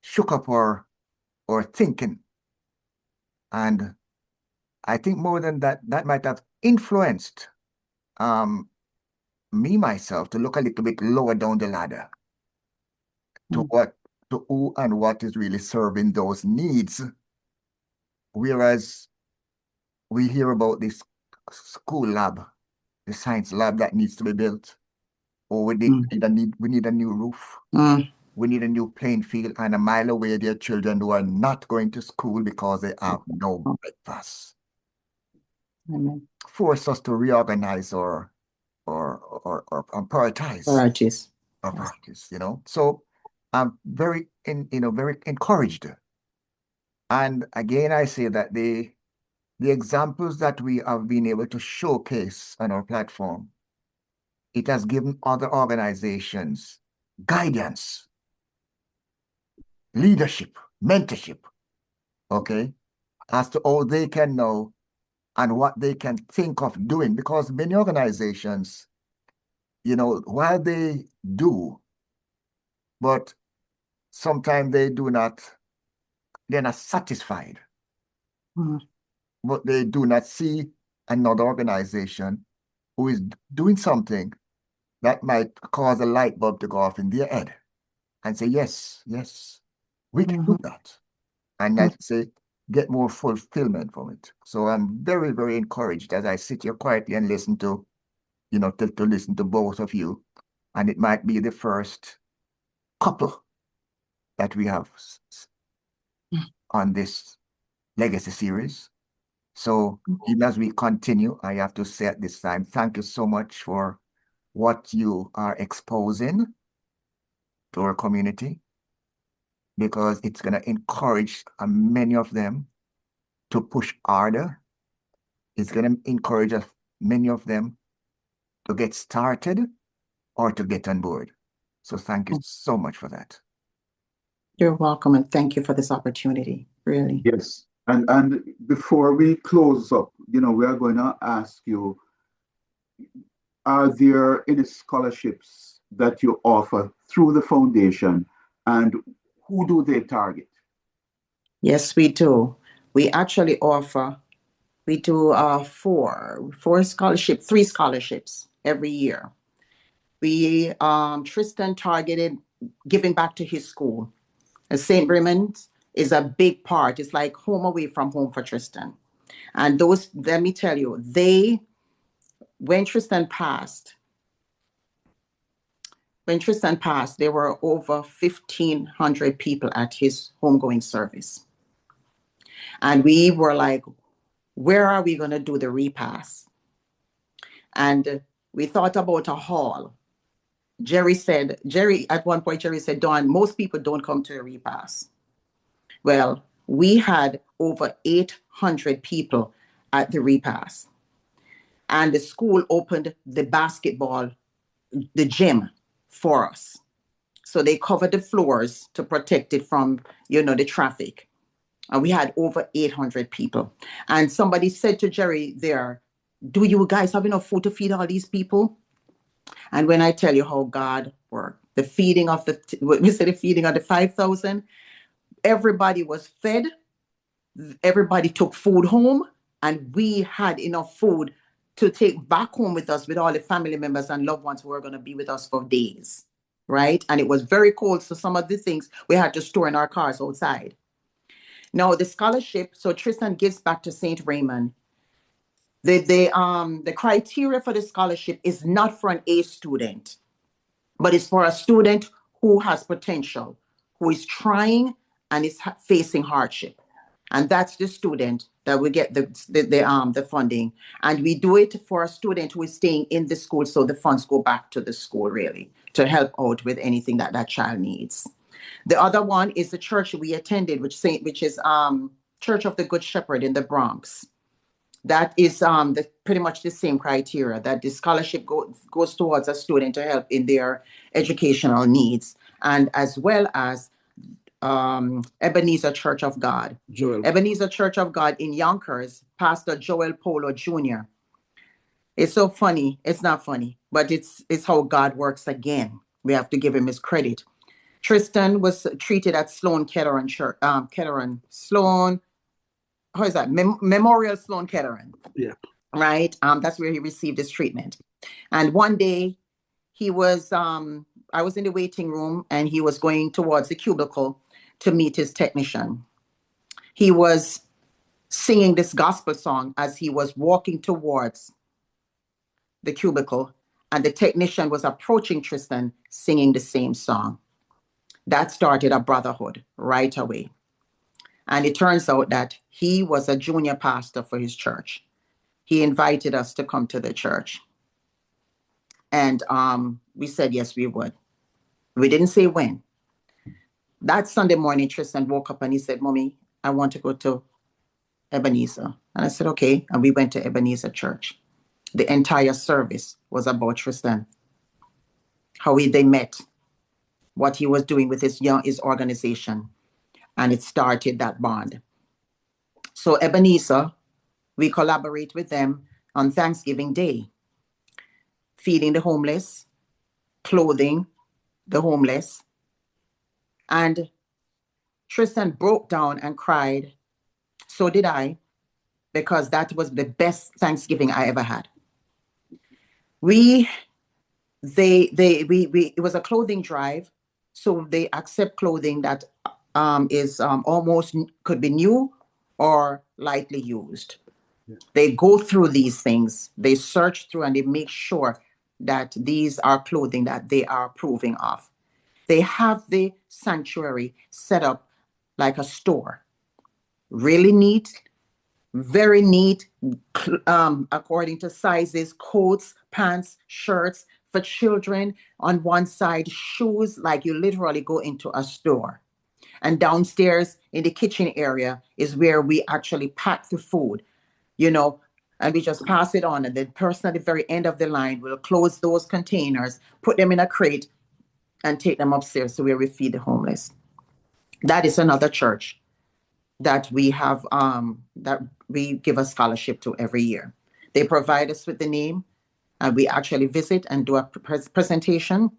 S1: Shook up our thinking. And I think more than that, that might have influenced me, myself, to look a little bit lower down the ladder to who and what is really serving those needs. Whereas we hear about this school lab, the science lab that needs to be built, or we need a new roof. We need a new playing field, and a mile away there are children who are not going to school because they have no breakfast.
S2: Amen.
S1: Force us to reorganize or prioritize our priorities, So I'm very encouraged. And again, I say that the examples that we have been able to showcase on our platform, it has given other organizations guidance, leadership, mentorship, okay, as to how they can know and what they can think of doing. Because many organizations, while they do, but sometimes they're not satisfied. But they do not see another organization who is doing something that might cause a light bulb to go off in their head and say, yes, we can do that. And I say, get more fulfillment from it. So I'm very, very encouraged as I sit here quietly and listen to, to listen to both of you. And it might be the first couple that we have on this legacy series. So even as we continue, I have to say at this time, thank you so much for what you are exposing to our community, because it's going to encourage many of them to push harder. It's going to encourage many of them to get started or to get on board. So thank you so much for that.
S2: You're welcome, and thank you for this opportunity, really.
S3: Yes. And before we close up, we are going to ask you, are there any scholarships that you offer through the foundation, and who do they target?
S2: Yes, we do. We actually offer, we do three scholarships every year. We, Tristan targeted giving back to his school. St. Raymond is a big part. It's like home away from home for Tristan. And those, let me tell you, when Tristan passed, there were over 1,500 people at his homegoing service. And we were like, where are we going to do the repast? And we thought about a hall. At one point, Jerry said, Dawn, most people don't come to a repast. Well, we had over 800 people at the repast. And the school opened the gym for us. So they covered the floors to protect it from, the traffic. And we had over 800 people. And somebody said to Jerry there, do you guys have enough food to feed all these people? And when I tell you how God worked, the feeding of the 5,000, everybody was fed. Everybody took food home, and we had enough food to take back home with us with all the family members and loved ones who were going to be with us for days, right? And it was very cold, so some of the things we had to store in our cars outside. Now, the scholarship, so Tristan gives back to St. Raymond. The criteria for the scholarship is not for an A student, but it's for a student who has potential, who is trying and is facing hardship. And that's the student that will get the funding. And we do it for a student who is staying in the school, so the funds go back to the school, really, to help out with anything that child needs. The other one is the church we attended, which is Church of the Good Shepherd in the Bronx. That is pretty much the same criteria, that the scholarship goes towards a student to help in their educational needs, and as well as Ebenezer Church of God. Ebenezer Church of God in Yonkers, Pastor Joel Polo Jr. It's so funny. It's not funny, but it's how God works again. We have to give him his credit. Tristan was treated at Sloan Kettering Church, Memorial Sloan Kettering.
S4: Yeah.
S2: Right? That's where he received his treatment. And one day he was, I was in the waiting room, and he was going towards the cubicle to meet his technician. He was singing this gospel song as he was walking towards the cubicle, and the technician was approaching Tristan singing the same song. That started a brotherhood right away. And it turns out that he was a junior pastor for his church. He invited us to come to the church. And we said, yes, we would. We didn't say when. That Sunday morning, Tristan woke up and he said, Mommy, I want to go to Ebenezer. And I said, okay. And we went to Ebenezer Church. The entire service was about Tristan, how they met, what he was doing with his organization. And it started that bond. So Ebenezer, we collaborate with them on Thanksgiving Day, feeding the homeless, clothing the homeless. And Tristan broke down and cried. So did I, because that was the best Thanksgiving I ever had. It was a clothing drive. So they accept clothing that is almost could be new or lightly used. They go through these things, they search through, and they make sure that these are clothing that they are approving of. They have the sanctuary set up like a store, really neat, very neat, according to sizes, coats, pants, shirts for children on one side, shoes, like you literally go into a store. And downstairs in the kitchen area is where we actually pack the food, and we just pass it on. And the person at the very end of the line will close those containers, put them in a crate, and take them upstairs to where we feed the homeless. That is another church that we have, that we give a scholarship to every year. They provide us with the name, and we actually visit and do a presentation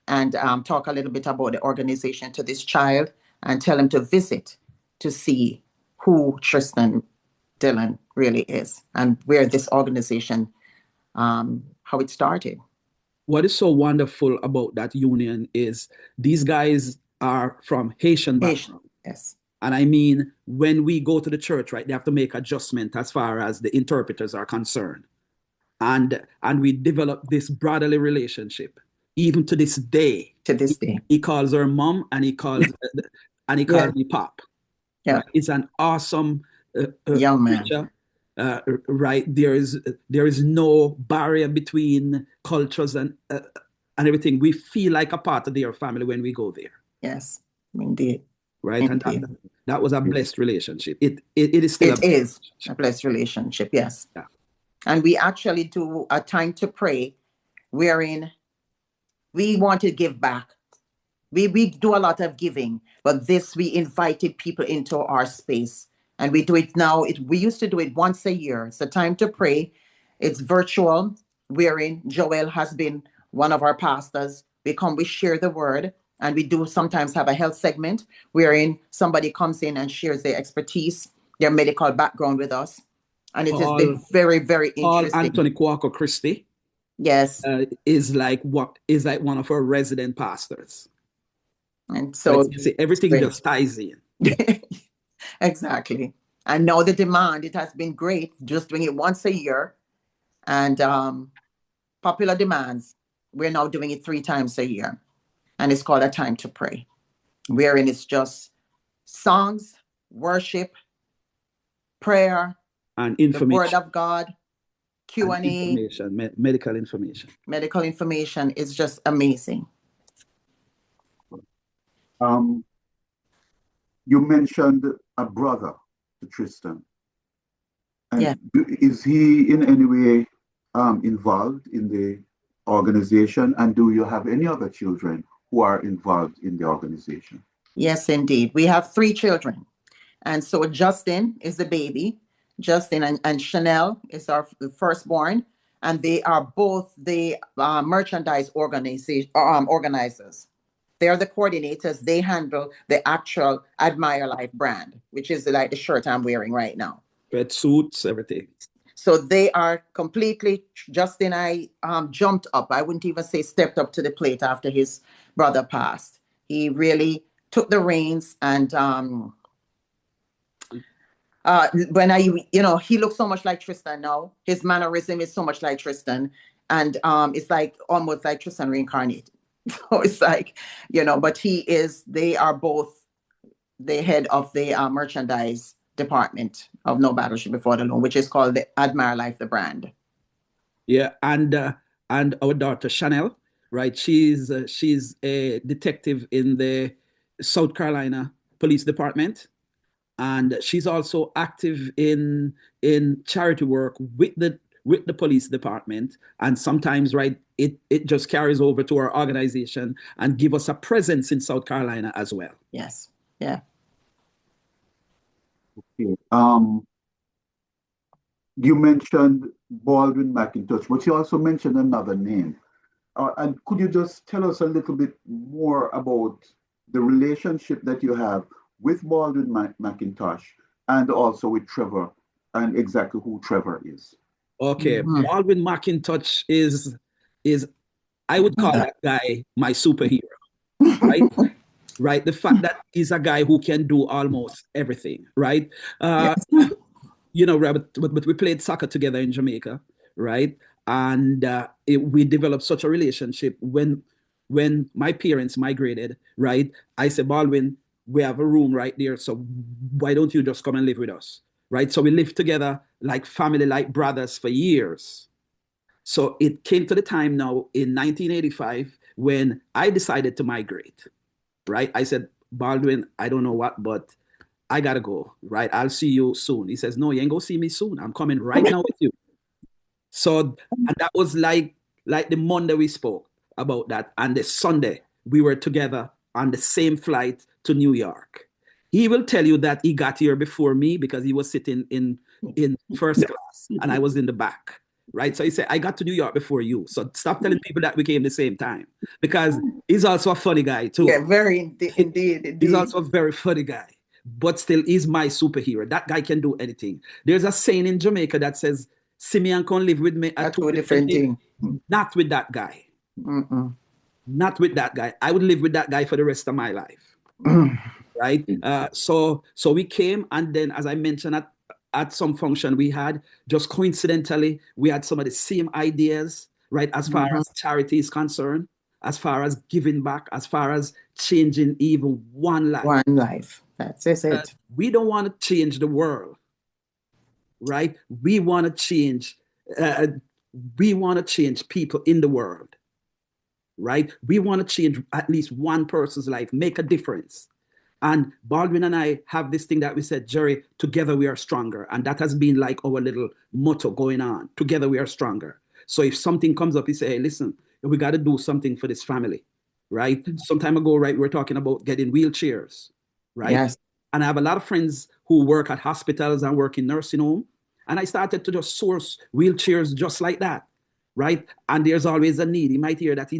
S2: and talk a little bit about the organization to this child and tell him to visit to see who Tristan Dillon really is and where this organization, how it started.
S4: What is so wonderful about that union is these guys are from Haitian background.
S2: Yes.
S4: And I mean, when we go to the church, right, they have to make adjustment as far as the interpreters are concerned. And we develop this brotherly relationship, even to this day.
S2: To this day.
S4: He calls her mom and he calls me pop.
S2: Yeah.
S4: Right? It's an awesome
S2: young man.
S4: preacher. Right, there is no barrier between cultures and everything. We feel like a part of their family when we go there.
S2: Yes, indeed.
S4: Right,
S2: indeed.
S4: And that was a blessed relationship. It is still
S2: a blessed relationship. Yes.
S4: Yeah.
S2: And we actually do a time to pray, wherein we want to give back. We do a lot of giving, but this we invited people into our space. And we do it now. We used to do it once a year. It's a time to pray. It's virtual, wherein Joel has been one of our pastors. We share the word, and we do sometimes have a health segment wherein somebody comes in and shares their expertise, their medical background with us. And it has been very, very interesting.
S4: Paul Anthony Kwako Christie,
S2: yes,
S4: is like one of our resident pastors.
S2: And so
S4: everything just ties in.
S2: Exactly. And now the demand, it has been great, just doing it once a year. And popular demands, we're now doing it 3 times a year. And it's called A Time to Pray, wherein it's just songs, worship, prayer,
S4: and information.
S2: The Word of God, Q&A.
S4: Medical information.
S2: Medical information is just amazing.
S3: You mentioned a brother to Tristan. And is he in any way involved in the organization? And do you have any other children who are involved in the organization?
S2: Yes, indeed. We have 3 children. And so Justin is the baby. Justin and Chanel is our firstborn. And they are both the merchandise organizers. They're the coordinators. They handle the actual Admire Life brand, which is like the shirt I'm wearing right now.
S4: Red suits, everything.
S2: So they are completely, Justin, I jumped up. I wouldn't even say stepped up to the plate after his brother passed. He really took the reins, and when he looks so much like Tristan now. His mannerism is so much like Tristan, and it's like almost like Tristan reincarnated. So it's like, but they are both the head of the merchandise department of No Battleship Before the Loom, which is called the Admire Life, the brand.
S4: Yeah, and our daughter Chanel, right? She's a detective in the South Carolina Police Department, and she's also active in charity work with the police department, and sometimes, right, it just carries over to our organization and give us a presence in South Carolina as well.
S2: Yes. Yeah.
S3: Okay. You mentioned Baldwin McIntosh, but you also mentioned another name. And could you just tell us a little bit more about the relationship that you have with Baldwin McIntosh and also with Trevor, and exactly who Trevor is?
S4: Okay, Baldwin McIntosh is I would call that guy my superhero, right? right? The fact that he's a guy who can do almost everything, right?
S2: Yes.
S4: You know, but we played soccer together in Jamaica, right? And we developed such a relationship. When my parents migrated, right? I said, Baldwin, we have a room right there, so why don't you just come and live with us, right? So we lived together like family, like brothers for years. So it came to the time now in 1985 when I decided to migrate, right? I said, Baldwin, I don't know what, but I gotta go, right? I'll see you soon. He says, no, you ain't gonna see me soon. I'm coming right now with you. So, and that was like the Monday we spoke about that, and the Sunday we were together on the same flight to New York. He will tell you that he got here before me because he was sitting in first class and I was in the back, right? So he said, I got to New York before you. So stop telling people that we came the same time, because he's also a funny guy too.
S2: Yeah, very indeed.
S4: He's also a very funny guy, but still he's my superhero. That guy can do anything. There's a saying in Jamaica that says, Simeon can live with me at two different things. Not with that guy.
S2: Mm-mm.
S4: Not with that guy. I would live with that guy for the rest of my life. Right? So we came, and then, as I mentioned, at some function we had, just coincidentally, we had some of the same ideas, right? As far as charity is concerned, as far as giving back, as far as changing even one life.
S2: One life. That's it.
S4: We don't want to change the world, right? We want to change. We want to change people in the world, right? We want to change at least one person's life, make a difference. And Baldwin and I have this thing that we said, Jerry, together we are stronger. And that has been like our little motto going on. Together we are stronger. So if something comes up, he say, hey, listen, we got to do something for this family, right? Some time ago, right, we were talking about getting wheelchairs, right?
S2: Yes.
S4: And I have a lot of friends who work at hospitals and work in nursing home. And I started to just source wheelchairs just like that, right? And there's always a need. You might hear that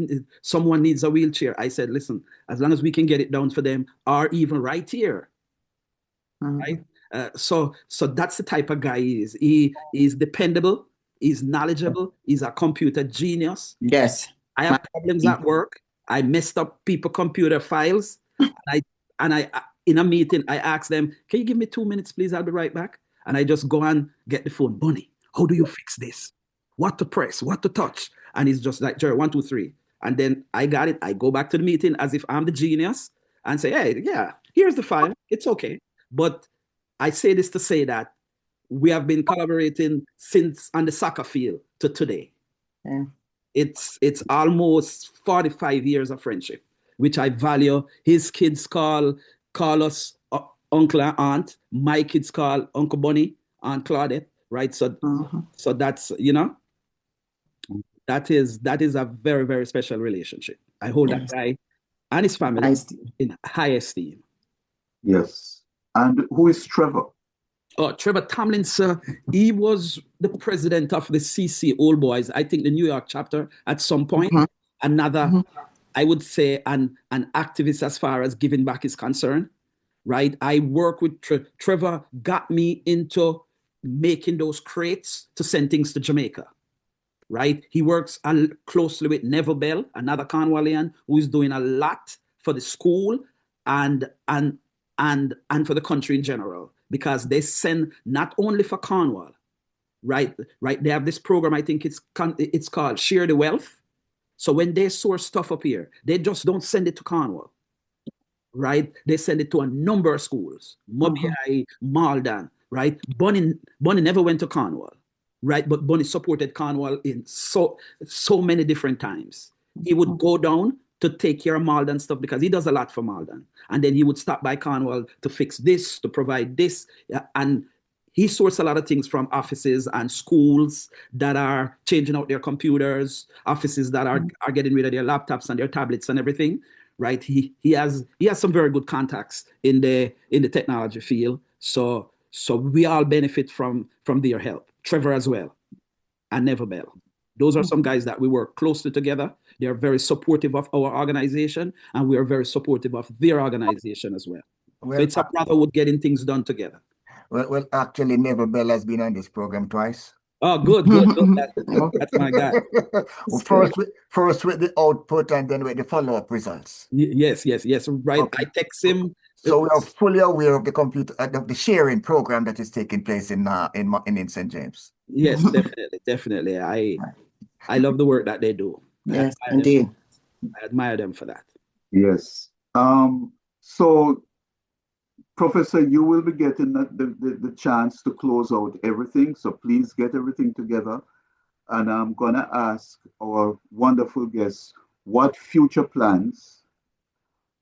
S4: someone needs a wheelchair. I said, listen, as long as we can get it down for them, or even right here, right? So that's the type of guy he is. He is dependable. He's knowledgeable. He's a computer genius.
S2: Yes.
S4: I have problems at work. I messed up people's computer files. And I in a meeting, I asked them, can you give me 2 minutes, please? I'll be right back. And I just go and get the phone. Bunny, how do you fix this? What to press, what to touch? And he's just like, Jerry, 1, 2, 3. And then I got it. I go back to the meeting as if I'm the genius and say, hey, yeah, here's the file. It's okay. But I say this to say that we have been collaborating since on the soccer field to today.
S2: Yeah.
S4: It's almost 45 years of friendship, which I value. His kids call us uncle and aunt. My kids call Uncle Bunny, Aunt Claudette, right? So that's, that is a very, very special relationship. I hold that guy and his family in high esteem.
S3: Yes. And who is Trevor?
S4: Oh, Trevor Tomlin, sir. He was the president of the CC Old Boys, I think the New York chapter at some point. Another, I would say, an activist as far as giving back is concerned, right? I work with Trevor, got me into making those crates to send things to Jamaica, right? He works closely with Neville Bell, another Cornwallian who is doing a lot for the school and for the country in general, because they send not only for Cornwall, right? They have this program, I think it's called Share the Wealth. So when they source stuff up here, they just don't send it to Cornwall, right? They send it to a number of schools, Mobi, Malden, right? Bunny never went to Cornwall, right? But Bunny supported Cornwall in so many different times. He would go down to take care of Malden stuff because he does a lot for Malden. And then he would stop by Cornwall to fix this, to provide this. And he sourced a lot of things from offices and schools that are changing out their computers, offices that are getting rid of their laptops and their tablets and everything, right? He has some very good contacts in the technology field. So we all benefit from their help. Trevor as well, and Neville Bell. Those are some guys that we work closely together. They are very supportive of our organization, and we are very supportive of their organization as well. So it's a brotherhood getting things done together.
S1: Well, actually, Neville Bell has been on this program twice.
S4: Oh, good, good. That's my guy.
S1: First with the output and then with the follow-up results.
S4: Yes. Right.
S1: Okay.
S4: I text him.
S1: So we are fully aware of the computer of the sharing program that is taking place in St. James.
S4: Yes, definitely. I love the work that they do.
S2: Yes, indeed.
S4: I admire them for that.
S3: Yes. So, Professor, you will be getting the chance to close out everything. So please get everything together. And I'm going to ask our wonderful guests what future plans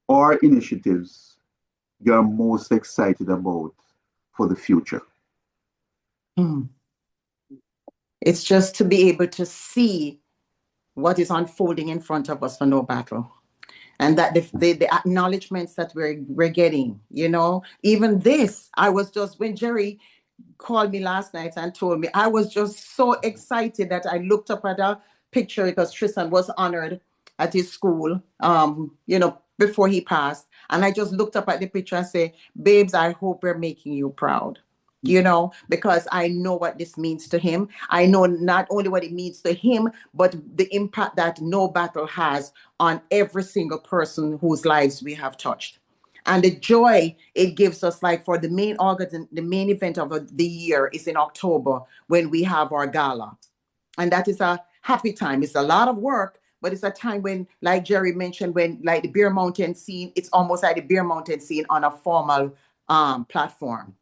S3: or initiatives you're most excited about for the future.
S2: It's just to be able to see what is unfolding in front of us for No Battle. And that the acknowledgements that we're getting, even this, I was just, when Jerry called me last night and told me, I was just so excited that I looked up at a picture because Tristan was honored at his school, before he passed. And I just looked up at the picture and say, babes, I hope we're making you proud. Because I know what this means to him. I know not only what it means to him, but the impact that No Battle has on every single person whose lives we have touched. And the joy it gives us, like for the main event of the year is in October when we have our gala. And that is a happy time. It's a lot of work, but it's a time when, like Jerry mentioned, when like the Beer Mountain scene, it's almost like the Beer Mountain scene on a formal platform,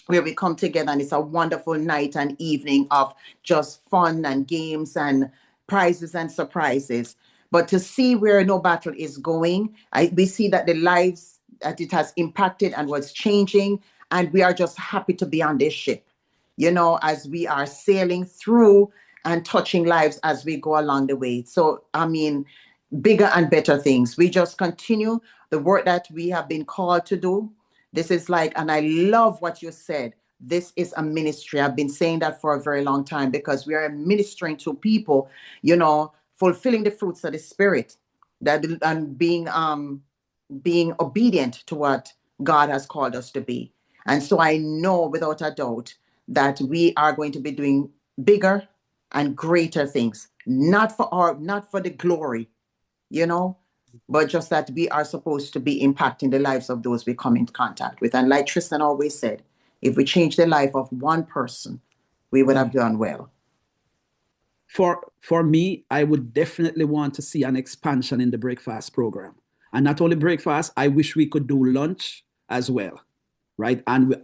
S2: where we come together, and it's a wonderful night and evening of just fun and games and prizes and surprises. But to see where No Battle is going, we see that the lives that it has impacted and what's changing, and we are just happy to be on this ship, as we are sailing through and touching lives as we go along the way. So, bigger and better things. We just continue the work that we have been called to do. This is and I love what you said. This is a ministry. I've been saying that for a very long time, because we are ministering to people, fulfilling the fruits of the Spirit, and being obedient to what God has called us to be. And so I know without a doubt that we are going to be doing bigger and greater things, not for the glory, but just that we are supposed to be impacting the lives of those we come into contact with. And like Tristan always said, if we change the life of one person, we would have done well.
S4: For me, I would definitely want to see an expansion in the breakfast program. And not only breakfast, I wish we could do lunch as well, right? And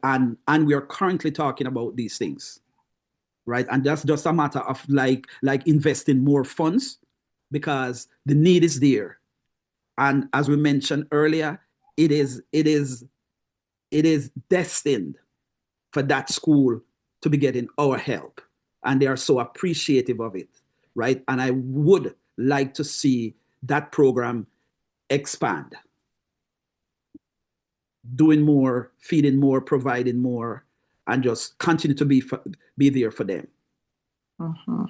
S4: we are currently talking about these things, right? And that's just a matter of like investing more funds, because the need is there. And as we mentioned earlier, it is destined for that school to be getting our help. And they are so appreciative of it, right? And I would like to see that program expand, doing more, feeding more, providing more, and just continue to be there for them.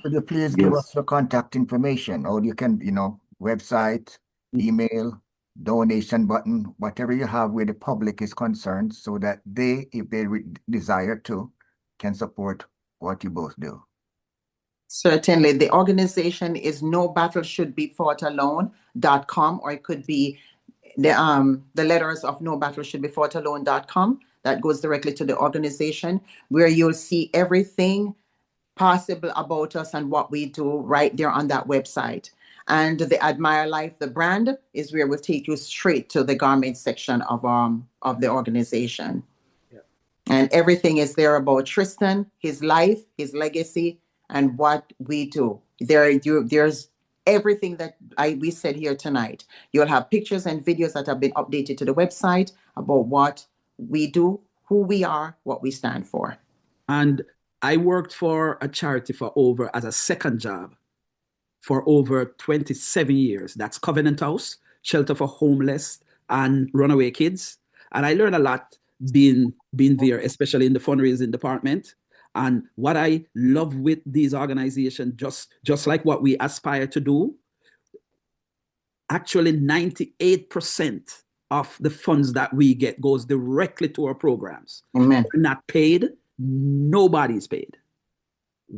S1: Could you please give us your contact information, or you can, website, email, donation button, whatever you have where the public is concerned, so that they, if they desire to, can support what you both do.
S2: Certainly. The organization is nobattleshouldbefoughtalone.com, or it could be the letters of nobattleshouldbefoughtalone.com. That goes directly to the organization, where you'll see everything possible about us and what we do right there on that website. And the Admire Life, the brand, is where we'll take you straight to the garment section of the organization. Yeah. And everything is there about Tristan, his life, his legacy, and what we do. There's everything that we said here tonight. You'll have pictures and videos that have been updated to the website about what we do, who we are, what we stand for.
S4: And I worked for a charity as a second job for over 27 years. That's Covenant House, shelter for homeless and runaway kids. And I learned a lot being there, especially in the fundraising department. And what I love with these organizations, just like what we aspire to do, actually 98% of the funds that we get goes directly to our programs.
S2: Amen.
S4: We're not paid. Nobody's paid.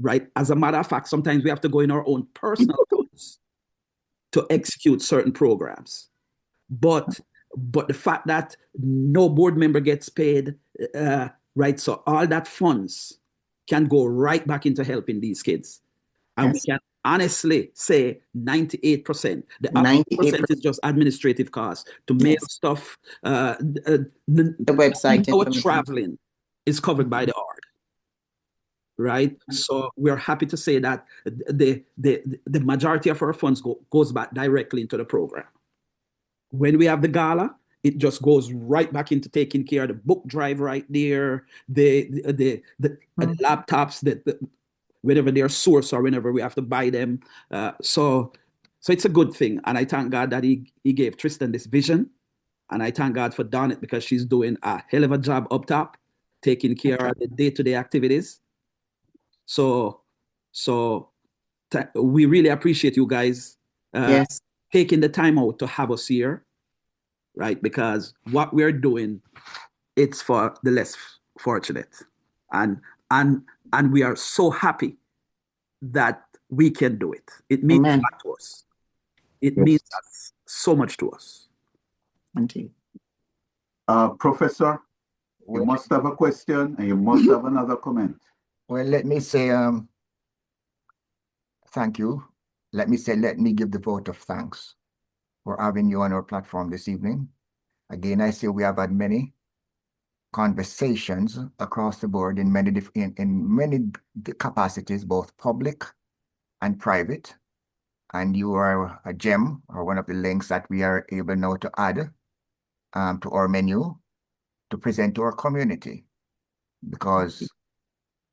S4: right? As a matter of fact, sometimes we have to go in our own personal funds to execute certain programs. But the fact that no board member gets paid, right? So all that funds can go right back into helping these kids. And we can honestly say 98%. The other percent is just administrative costs to mail stuff. The
S2: website
S4: our traveling is covered by the ARD. Right, so we're happy to say that the majority of our funds goes back directly into the program. When we have the gala, it just goes right back into taking care of the book drive right there, the laptops that whenever they're sourced or whenever we have to buy them. So it's a good thing, and I thank God that he gave Tristan this vision, and I thank God for Dawnette because she's doing a hell of a job up top, taking care of the day-to-day activities. So we really appreciate you guys taking the time out to have us here, right? Because what we're doing, it's for the less fortunate, and we are so happy that we can do it. It means a lot to us. It means so much to us.
S2: Indeed.
S3: Professor, you must have a question and you must have another comment.
S1: Well, let me say thank you. Let me give the vote of thanks for having you on our platform this evening. Again, I say we have had many conversations across the board in many capacities, both public and private. And you are a gem or one of the links that we are able now to add to our menu to present to our community. Because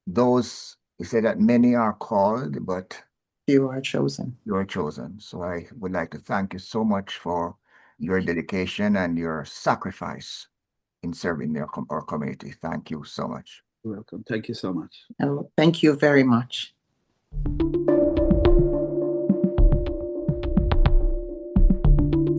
S1: those, you say that many are called, but
S2: you are chosen.
S1: You are chosen. So I would like to thank you so much for your dedication and your sacrifice in serving our community. Thank you so much.
S4: You're welcome. Thank you so much.
S2: Oh, thank you very much.